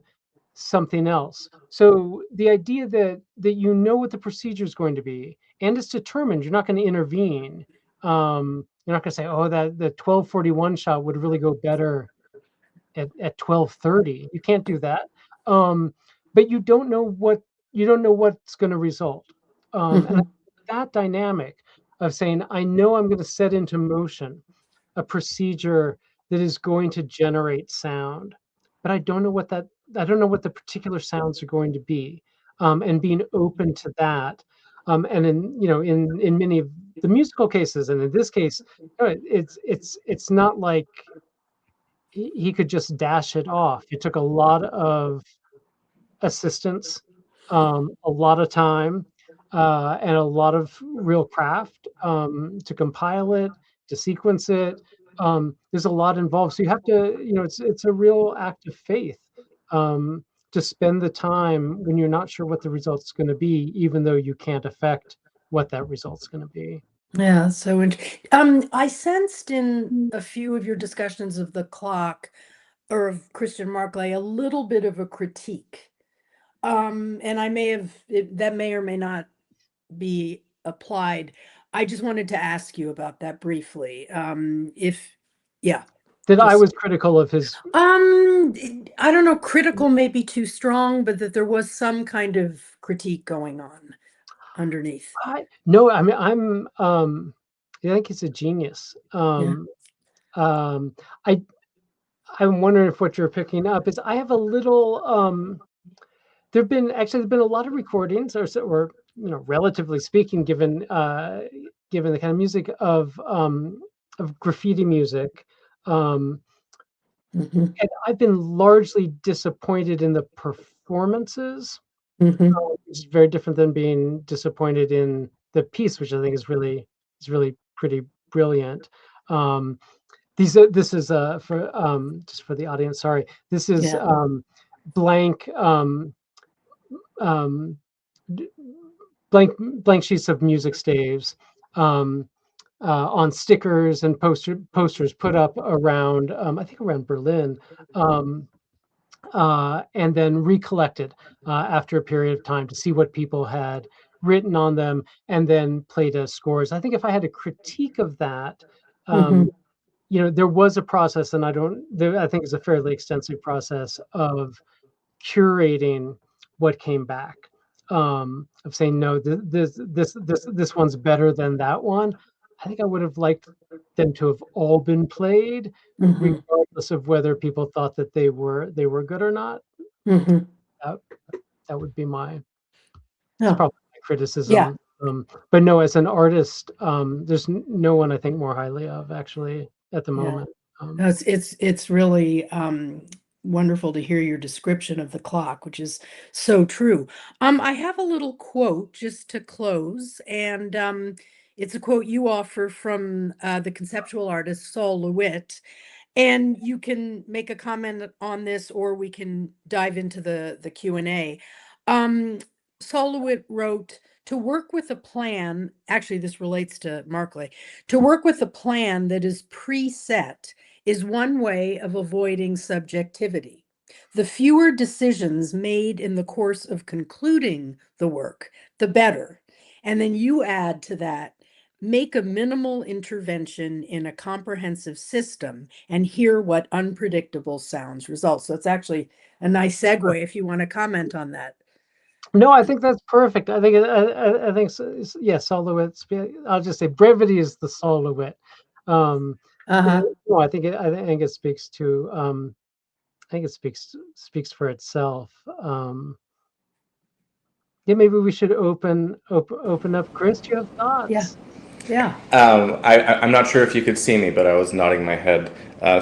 Speaker 2: something else. So the idea that you know what the procedure is going to be and it's determined, you're not going to intervene. You're not going to say, oh, that the 12:41 shot would really go better at 12:30. You can't do that. But you don't know what's going to result. And that dynamic of saying, I know I'm going to set into motion a procedure that is going to generate sound, but I don't know what the particular sounds are going to be, and being open to that. And in many of the musical cases, and in this case, it's not like he could just dash it off. It took a lot of assistance, a lot of time, and a lot of real craft, to compile it, to sequence it. There's a lot involved, so you have to, it's a real act of faith, to spend the time when you're not sure what the result's going to be, even though you can't affect what that result's going to be.
Speaker 3: Yeah, so I sensed in a few of your discussions of the clock or of Christian Markley a little bit of a critique. And that may or may not be applied. I just wanted to ask you about that briefly.
Speaker 2: That I
Speaker 3: just
Speaker 2: was critical of his.
Speaker 3: I don't know, critical may be too strong, but that there was some kind of critique going on underneath.
Speaker 2: No, I mean, I think he's a genius.
Speaker 3: Yeah.
Speaker 2: I'm wondering if what you're picking up is I have a little. There's been a lot of recordings, or relatively speaking, given the kind of music of graffiti music. And I've been largely disappointed in the performances. Which is very different than being disappointed in the piece, which I think is really pretty brilliant. This is for just for the audience. Sorry, this is blank blank sheets of music staves, on stickers and posters put up around, I think around Berlin, and then recollected after a period of time to see what people had written on them, and then played as scores. I think if I had a critique of that, there was a process, and I think it's a fairly extensive process of curating what came back, of saying, no, this one's better than that one. I think I would have liked them to have all been played, regardless of whether people thought that they were good or not. That would be my probably my criticism. But no, as an artist, there's no one I think more highly of, actually, at the moment.
Speaker 3: No, it's really wonderful to hear your description of the clock, which is so true. I have a little quote just to close, and It's a quote you offer from the conceptual artist Saul LeWitt. And you can make a comment on this, or we can dive into the Q&A. Saul LeWitt wrote, to work with a plan, actually this relates to Markley, to work with a plan that is preset is one way of avoiding subjectivity. The fewer decisions made in the course of concluding the work, the better. And then you add to that, make a minimal intervention in a comprehensive system and hear what unpredictable sounds result. So it's actually a nice segue if you want to comment on that.
Speaker 2: No, I think that's perfect. I think yes, Saul LeWitt. I'll just say brevity is the Saul LeWitt. No, I think it speaks to I think it speaks for itself. Yeah, maybe we should open up. Chris, do you have thoughts?
Speaker 3: Yeah.
Speaker 1: I'm not sure if you could see me, but I was nodding my head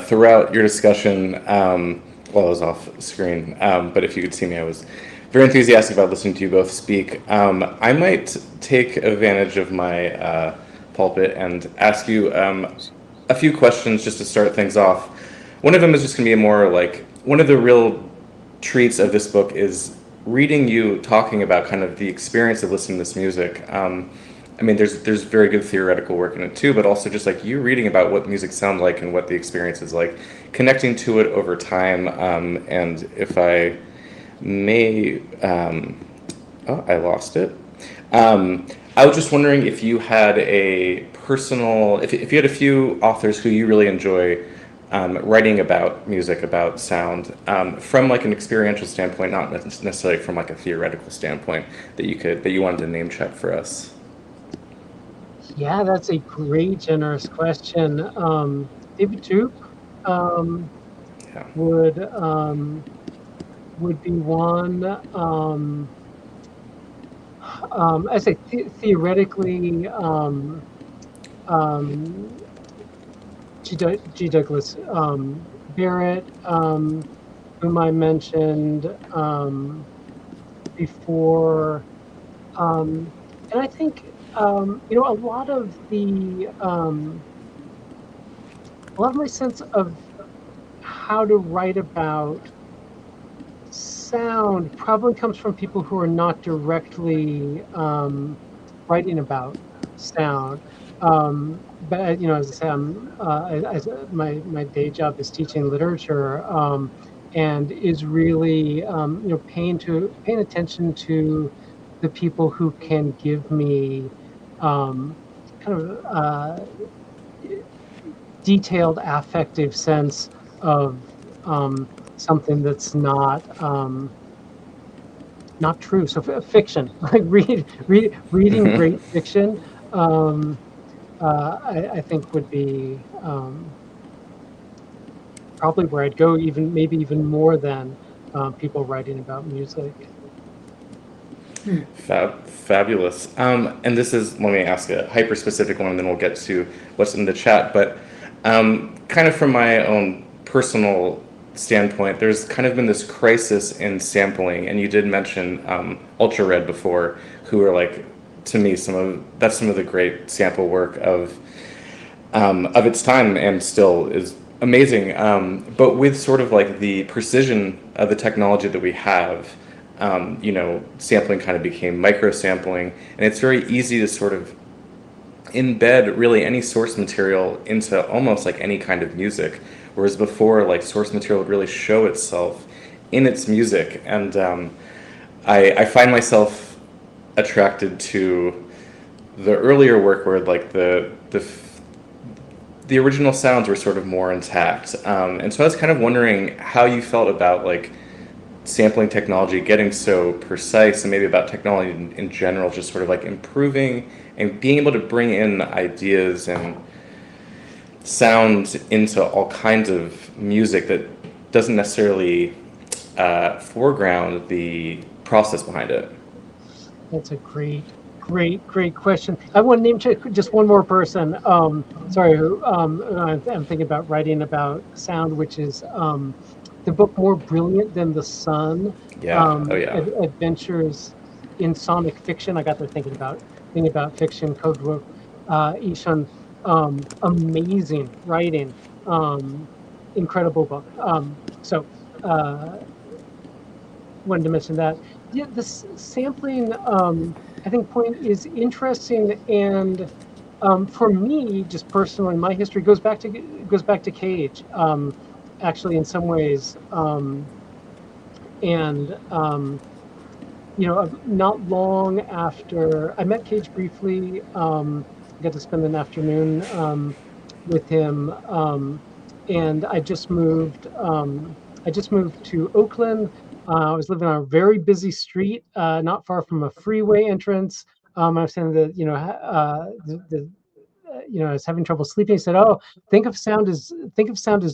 Speaker 1: throughout your discussion while I was off screen. But if you could see me, I was very enthusiastic about listening to you both speak. I might take advantage of my pulpit and ask you a few questions just to start things off. One of them is just going to be more like, one of the real treats of this book is reading you talking about kind of the experience of listening to this music. I mean, there's very good theoretical work in it too, but also just like you reading about what music sounds like and what the experience is like, connecting to it over time. And if I may, oh, I lost it. I was just wondering if you had a personal, if you had a few authors who you really enjoy writing about music, about sound, from like an experiential standpoint, not necessarily from like a theoretical standpoint, that you wanted to name check for us.
Speaker 2: Yeah, that's a great, generous question. David Troop
Speaker 1: Yeah.
Speaker 2: would be one. I say theoretically, G. Douglas Barrett, whom I mentioned before, and I think you know, a lot of my sense of how to write about sound probably comes from people who are not directly writing about sound. But you know, as I say, my day job is teaching literature, and is really you know, paying attention to the people who can give me kind of detailed affective sense of something that's not true. So fiction, like reading great fiction, I think would be probably where I'd go, maybe even more than people writing about music.
Speaker 1: Fabulous. And this is, let me ask a hyper specific one, and then we'll get to what's in the chat. But kind of from my own personal standpoint, there's kind of been this crisis in sampling, and you did mention Ultra Red before, who are like, to me, some of the great sample work of its time, and still is amazing. But with sort of like the precision of the technology that we have, you know, sampling kind of became micro sampling, and it's very easy to sort of embed really any source material into almost like any kind of music, whereas before, like, source material would really show itself in its music. And I find myself attracted to the earlier work where like the original sounds were sort of more intact, and so I was kind of wondering how you felt about like sampling technology getting so precise, and maybe about technology in general, just sort of like improving and being able to bring in ideas and sound into all kinds of music that doesn't necessarily foreground the process behind it.
Speaker 2: That's a great question. I want to name check just one more person. Sorry, who I'm thinking about writing about sound, which is the book More Brilliant Than the Sun.
Speaker 1: Yeah. Oh yeah.
Speaker 2: Adventures in Sonic Fiction. I got there thinking about fiction, code Ishan, amazing writing, incredible book. So wanted to mention that. Yeah, this sampling, I think, point is interesting, and for me, just personally, my history goes back to Cage, actually, in some ways, and not long after I met Cage briefly, I got to spend an afternoon with him, and I just moved. I just moved to Oakland. I was living on a very busy street, not far from a freeway entrance. I was saying that I was having trouble sleeping. He said, "Oh, think of sound as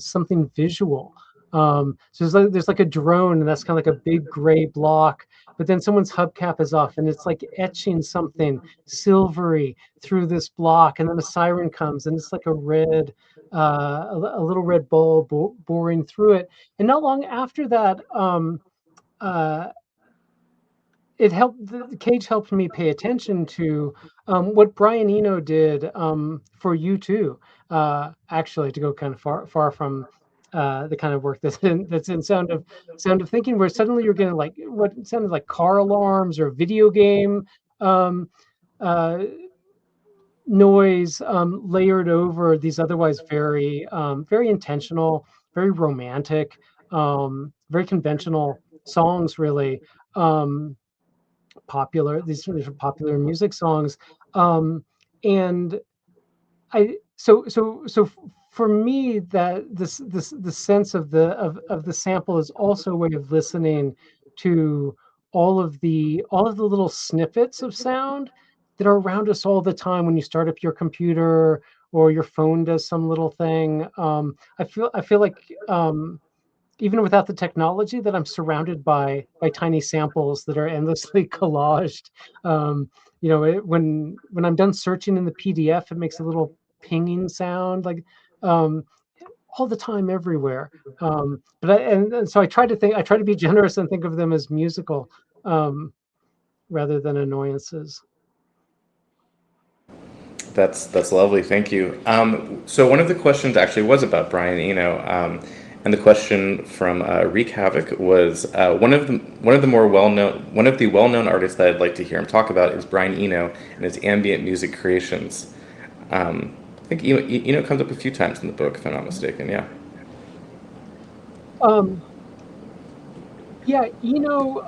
Speaker 2: something visual." So there's like a drone, and that's kind of like a big gray block. But then someone's hubcap is off, and it's like etching something silvery through this block, and then a siren comes, and it's like a red, a little red ball boring through it. And not long after that, uh, the Cage helped me pay attention to what Brian Eno did for U2, actually, to go kind of far from the kind of work that's in Sound of Thinking, where suddenly you're getting like what sounded like car alarms or video game um, uh, noise layered over these otherwise very intentional, very romantic, very conventional songs, really. These are popular music songs, and for me, that this the sense of the sample is also a way of listening to all of the little snippets of sound that are around us all the time when you start up your computer or your phone does some little thing. I feel like even without the technology, that I'm surrounded by tiny samples that are endlessly collaged. When I'm done searching in the PDF, it makes a little pinging sound, like um, all the time, everywhere. And so I try to be generous and think of them as musical um, rather than annoyances.
Speaker 1: That's lovely. Thank you. So one of the questions actually was about Brian Eno, and the question from Wreak Havoc was one of the well-known artists that I'd like to hear him talk about is Brian Eno and his ambient music creations. I think Eno comes up a few times in the book, if I'm not mistaken. Yeah.
Speaker 2: Um, Yeah, Eno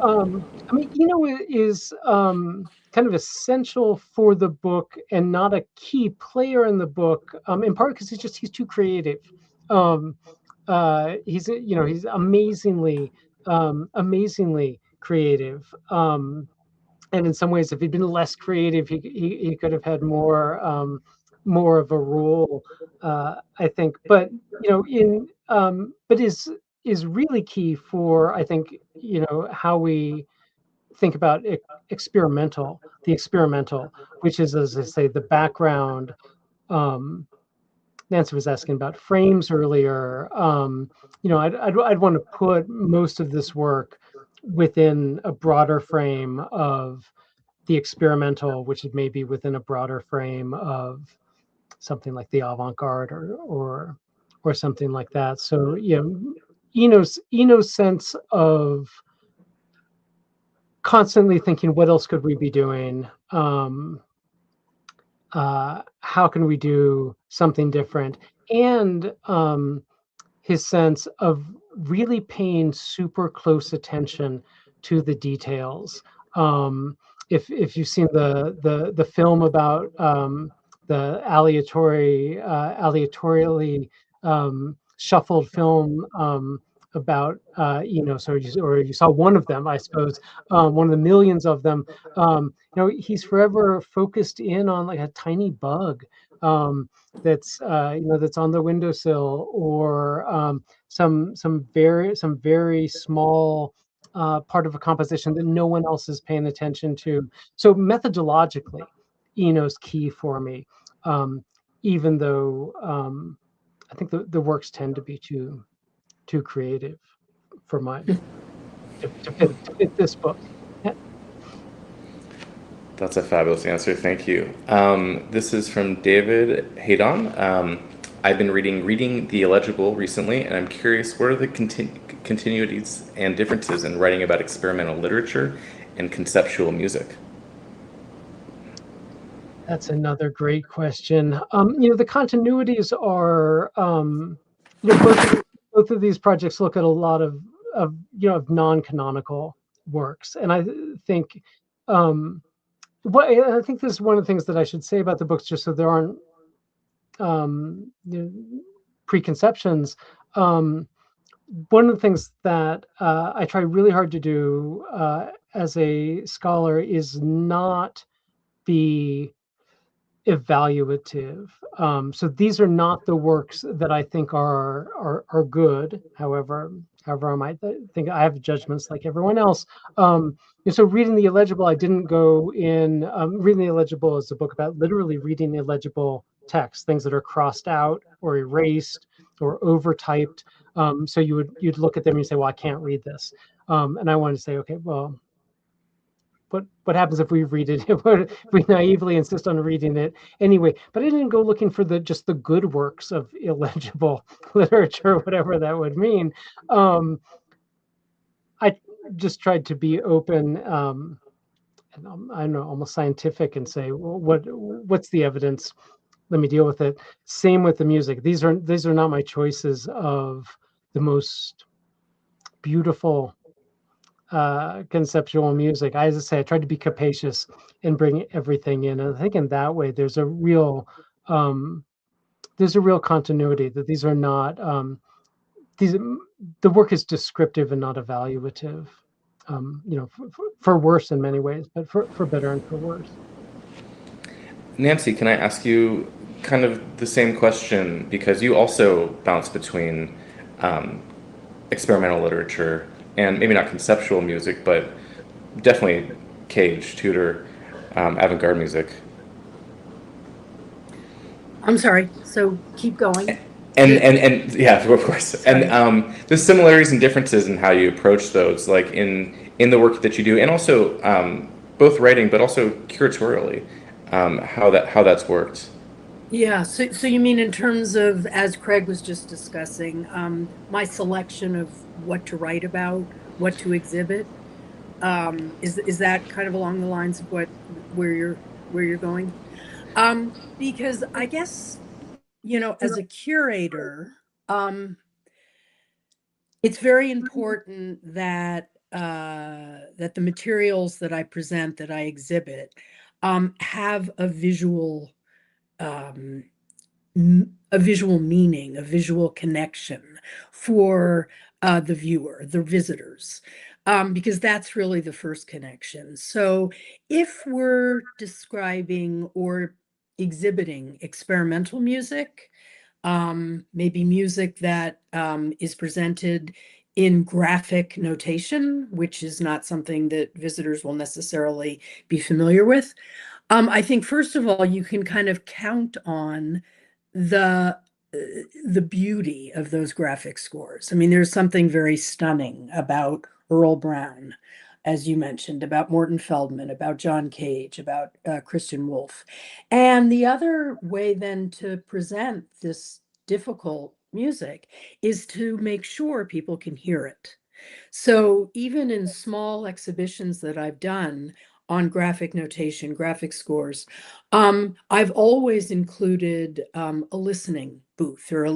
Speaker 2: is kind of essential for the book and not a key player in the book, in part because he's too creative. Um, he's amazingly creative. And in some ways, if he'd been less creative, he could have had more of a role, I think. But in but is really key for, I think, how we think about the experimental, which is, as I say, the background. Um, Nancy was asking about frames earlier. I'd want to put most of this work within a broader frame of the experimental, which is maybe within a broader frame of something like the avant-garde or something like that. So Eno's sense of constantly thinking, what else could we be doing? How can we do something different? And his sense of really paying super close attention to the details. If you've seen the film about the aleatorially shuffled film about so you saw one of them, I suppose, one of the millions of them. He's forever focused in on like a tiny bug. That's on the windowsill, or some very small part of a composition that no one else is paying attention to. So methodologically, Eno's key for me, even though I think the works tend to be too creative for to fit this book.
Speaker 1: That's a fabulous answer. Thank you. This is from David Haydon. I've been reading The Illegible recently, and I'm curious, what are the continuities and differences in writing about experimental literature and conceptual music?
Speaker 2: That's another great question. The continuities are, both of these projects look at a lot of non-canonical works, and I think, I think this is one of the things that I should say about the books, just so there aren't preconceptions. One of the things that I try really hard to do as a scholar is not be evaluative. So these are not the works that I think are good. However, I might think I have judgments like everyone else. And so reading the illegible, I didn't go in. Reading the illegible is a book about literally reading the illegible text, things that are crossed out or erased or overtyped. So you'd look at them and you say, well, I can't read this. And I wanted to say, okay, well, what happens if we read it? If we naively insist on reading it anyway? But I didn't go looking for just the good works of illegible literature, whatever that would mean. I just tried to be open, and I don't know, almost scientific, and say, well, what's the evidence? Let me deal with it. Same with the music. These are not my choices of the most beautiful conceptual music. As I say, I tried to be capacious and bring everything in. And I think in that way, there's a real continuity, that these are not the work is descriptive and not evaluative. For worse in many ways, but for better and for worse.
Speaker 1: Nancy, can I ask you kind of the same question, because you also bounce between experimental literature and maybe not conceptual music, but definitely Cage, Tudor, avant-garde music.
Speaker 3: I'm sorry, so keep going.
Speaker 1: And yeah, of course. Sorry. And there's similarities and differences in how you approach those, like in the work that you do, and also both writing, but also curatorially, how that's worked.
Speaker 3: Yeah, so you mean in terms of, as Craig was just discussing, my selection of what to write about, what to exhibit, is that kind of along the lines of where you're going? Because I guess, as a curator, it's very important that that the materials that I present, that I exhibit, have a visual meaning, a visual connection for the viewer, the visitors, because that's really the first connection. So if we're describing or exhibiting experimental music, maybe music that is presented in graphic notation, which is not something that visitors will necessarily be familiar with. I think, first of all, you can kind of count on the beauty of those graphic scores. I mean, there's something very stunning about Earl Brown, as you mentioned, about Morton Feldman, about John Cage, about Christian Wolff. And the other way then to present this difficult music is to make sure people can hear it. So even in small exhibitions that I've done on graphic notation, graphic scores, I've always included a listening booth, or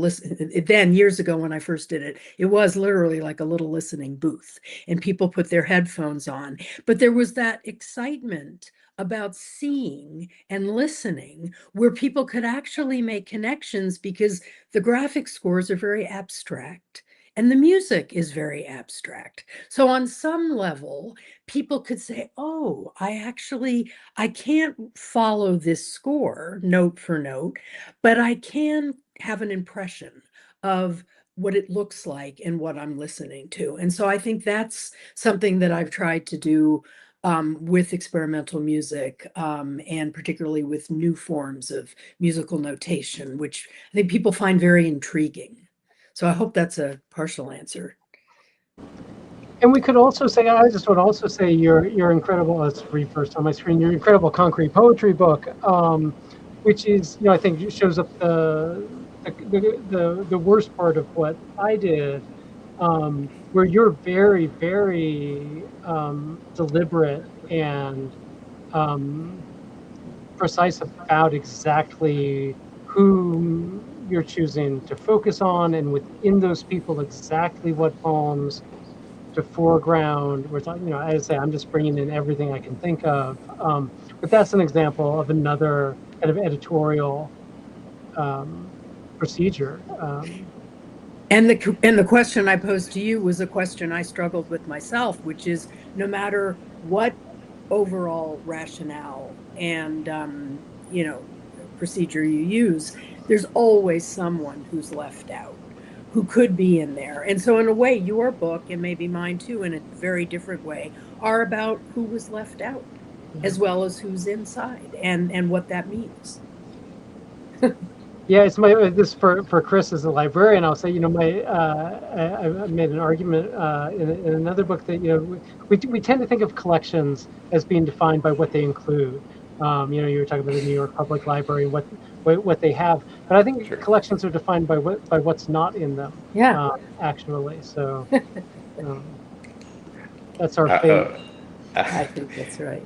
Speaker 3: then years ago when I first did it, it was literally like a little listening booth, and people put their headphones on. But there was that excitement about seeing and listening where people could actually make connections, because the graphic scores are very abstract and the music is very abstract. So on some level, people could say, oh, I can't follow this score note for note, but I can have an impression of what it looks like and what I'm listening to. And so I think that's something that I've tried to do with experimental music, and particularly with new forms of musical notation, which I think people find very intriguing. So I hope that's a partial answer.
Speaker 2: And we could also say, I just would also say your incredible, let's read first on my screen, your incredible concrete poetry book, which is, I think it shows up the worst part of what I did, where you're very, very deliberate and precise about exactly who you're choosing to focus on, and within those people, exactly what poems to foreground. We're talking, as I say, I'm just bringing in everything I can think of. But that's an example of another kind of editorial procedure.
Speaker 3: And the question I posed to you was a question I struggled with myself, which is, no matter what overall rationale and procedure you use, there's always someone who's left out, who could be in there. And so in a way, your book, and maybe mine too, in a very different way, are about who was left out, as well as who's inside, and what that means.
Speaker 2: Yeah, it's this for Chris as a librarian. I'll say, I made an argument in another book that we tend to think of collections as being defined by what they include. You were talking about the New York Public Library, what they have, but I think collections are defined by what's not in them.
Speaker 3: Yeah,
Speaker 2: actually. So that's our fate.
Speaker 3: I think that's right.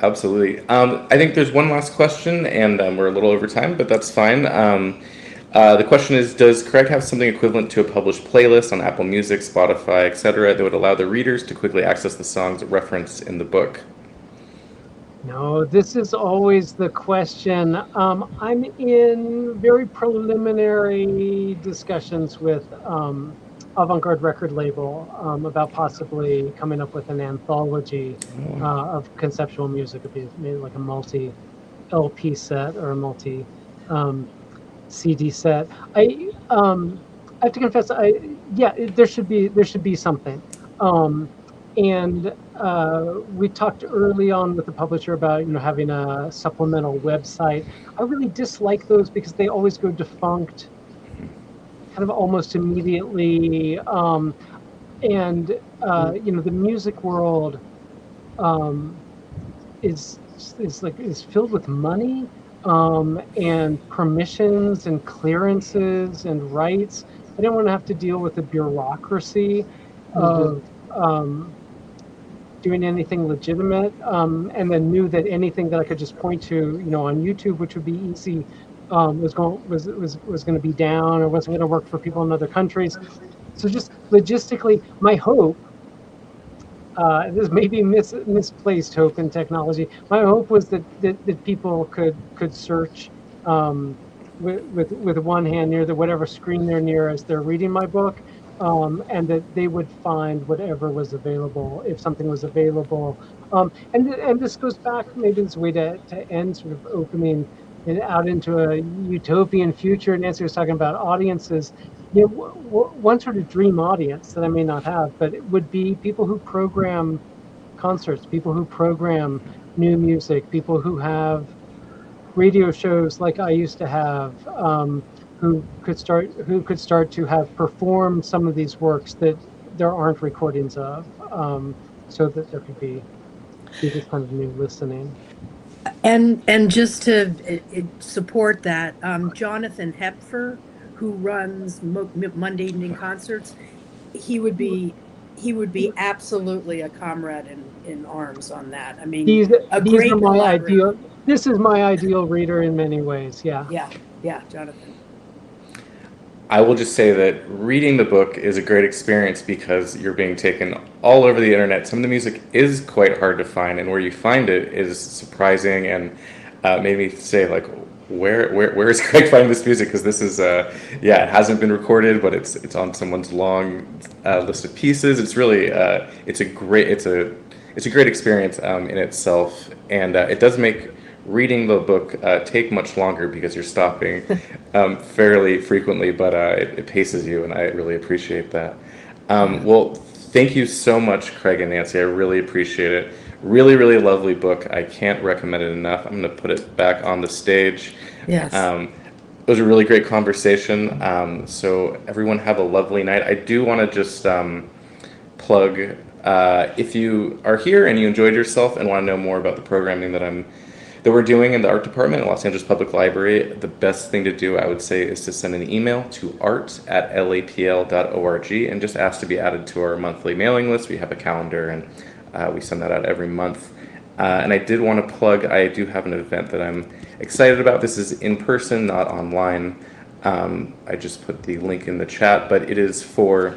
Speaker 1: Absolutely. I think there's one last question, and we're a little over time, but that's fine. The question is, does Craig have something equivalent to a published playlist on Apple Music, Spotify, etc., that would allow the readers to quickly access the songs referenced in the book?
Speaker 2: No, this is always the question. I'm in very preliminary discussions with avant-garde record label about possibly coming up with an anthology of conceptual music. It'd be maybe like a multi-LP set or a multi-CD set. I have to confess, there should be something. And we talked early on with the publisher about having a supplemental website. I really dislike those because they always go defunct kind of almost immediately, and the music world is filled with money and permissions and clearances and rights. I didn't want to have to deal with the bureaucracy of doing anything legitimate, and then knew that anything that I could just point to, on YouTube, which would be easy, was going to be down or wasn't going to work for people in other countries. So just logistically, my hope, this may be misplaced hope in technology. My hope was that people could search with one hand near whatever screen they're near as they're reading my book, and that they would find whatever was available if something was available. And this goes back maybe this way to end sort of opening it out into a utopian future. Nancy was talking about audiences. One sort of dream audience that I may not have, but it would be people who program concerts, people who program new music, people who have radio shows like I used to have, who could start to have performed some of these works that there aren't recordings of, so that there could be this kind of new listening.
Speaker 3: And just to support that, Jonathan Hepfer, who runs Monday evening concerts, he would be absolutely a comrade in arms on that. I mean,
Speaker 2: this is my ideal reader in many ways. Yeah,
Speaker 3: Jonathan.
Speaker 1: I will just say that reading the book is a great experience because you're being taken all over the internet. Some of the music is quite hard to find, and where you find it is surprising, and made me say, like, where is Craig finding this music? Because this is it hasn't been recorded, but it's on someone's long list of pieces. It's really it's a great experience in itself, and it does make reading the book take much longer because you're stopping fairly frequently, but it paces you, and I really appreciate that. Well, thank you so much, Craig and Nancy. I really appreciate it. Really, really lovely book. I can't recommend it enough. I'm going to put it back on the stage.
Speaker 3: Yes.
Speaker 1: It was a really great conversation. So everyone have a lovely night. I do want to just plug, if you are here and you enjoyed yourself and want to know more about the programming that we're doing in the art department at Los Angeles Public Library, the best thing to do, I would say, is to send an email to art@lapl.org and just ask to be added to our monthly mailing list. We have a calendar, and we send that out every month. And I did want to plug, I do have an event that I'm excited about. This is in person, not online. I just put the link in the chat, but it is for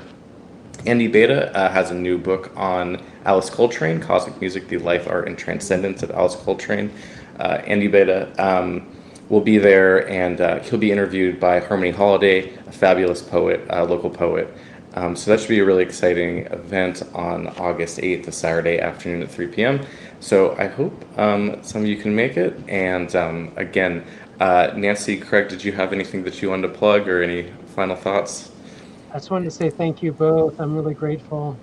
Speaker 1: Andy Beta has a new book on Alice Coltrane, Cosmic Music, the Life, Art, and Transcendence of Alice Coltrane. Andy Beta will be there, and he'll be interviewed by Harmony Holiday, a fabulous poet, local poet. So that should be a really exciting event on August 8th, a Saturday afternoon at 3 p.m. So I hope some of you can make it. And again, Nancy, Craig, did you have anything that you wanted to plug or any final thoughts?
Speaker 2: I just wanted to say thank you both. I'm really grateful.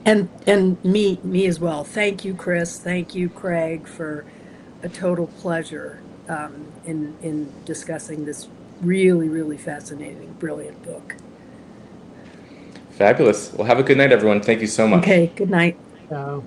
Speaker 3: And me as well. Thank you, Chris. Thank you, Craig, for a total pleasure in discussing this really, really fascinating, brilliant book.
Speaker 1: Fabulous. Well, have a good night, everyone. Thank you so much.
Speaker 3: Okay, good night.
Speaker 2: Ciao.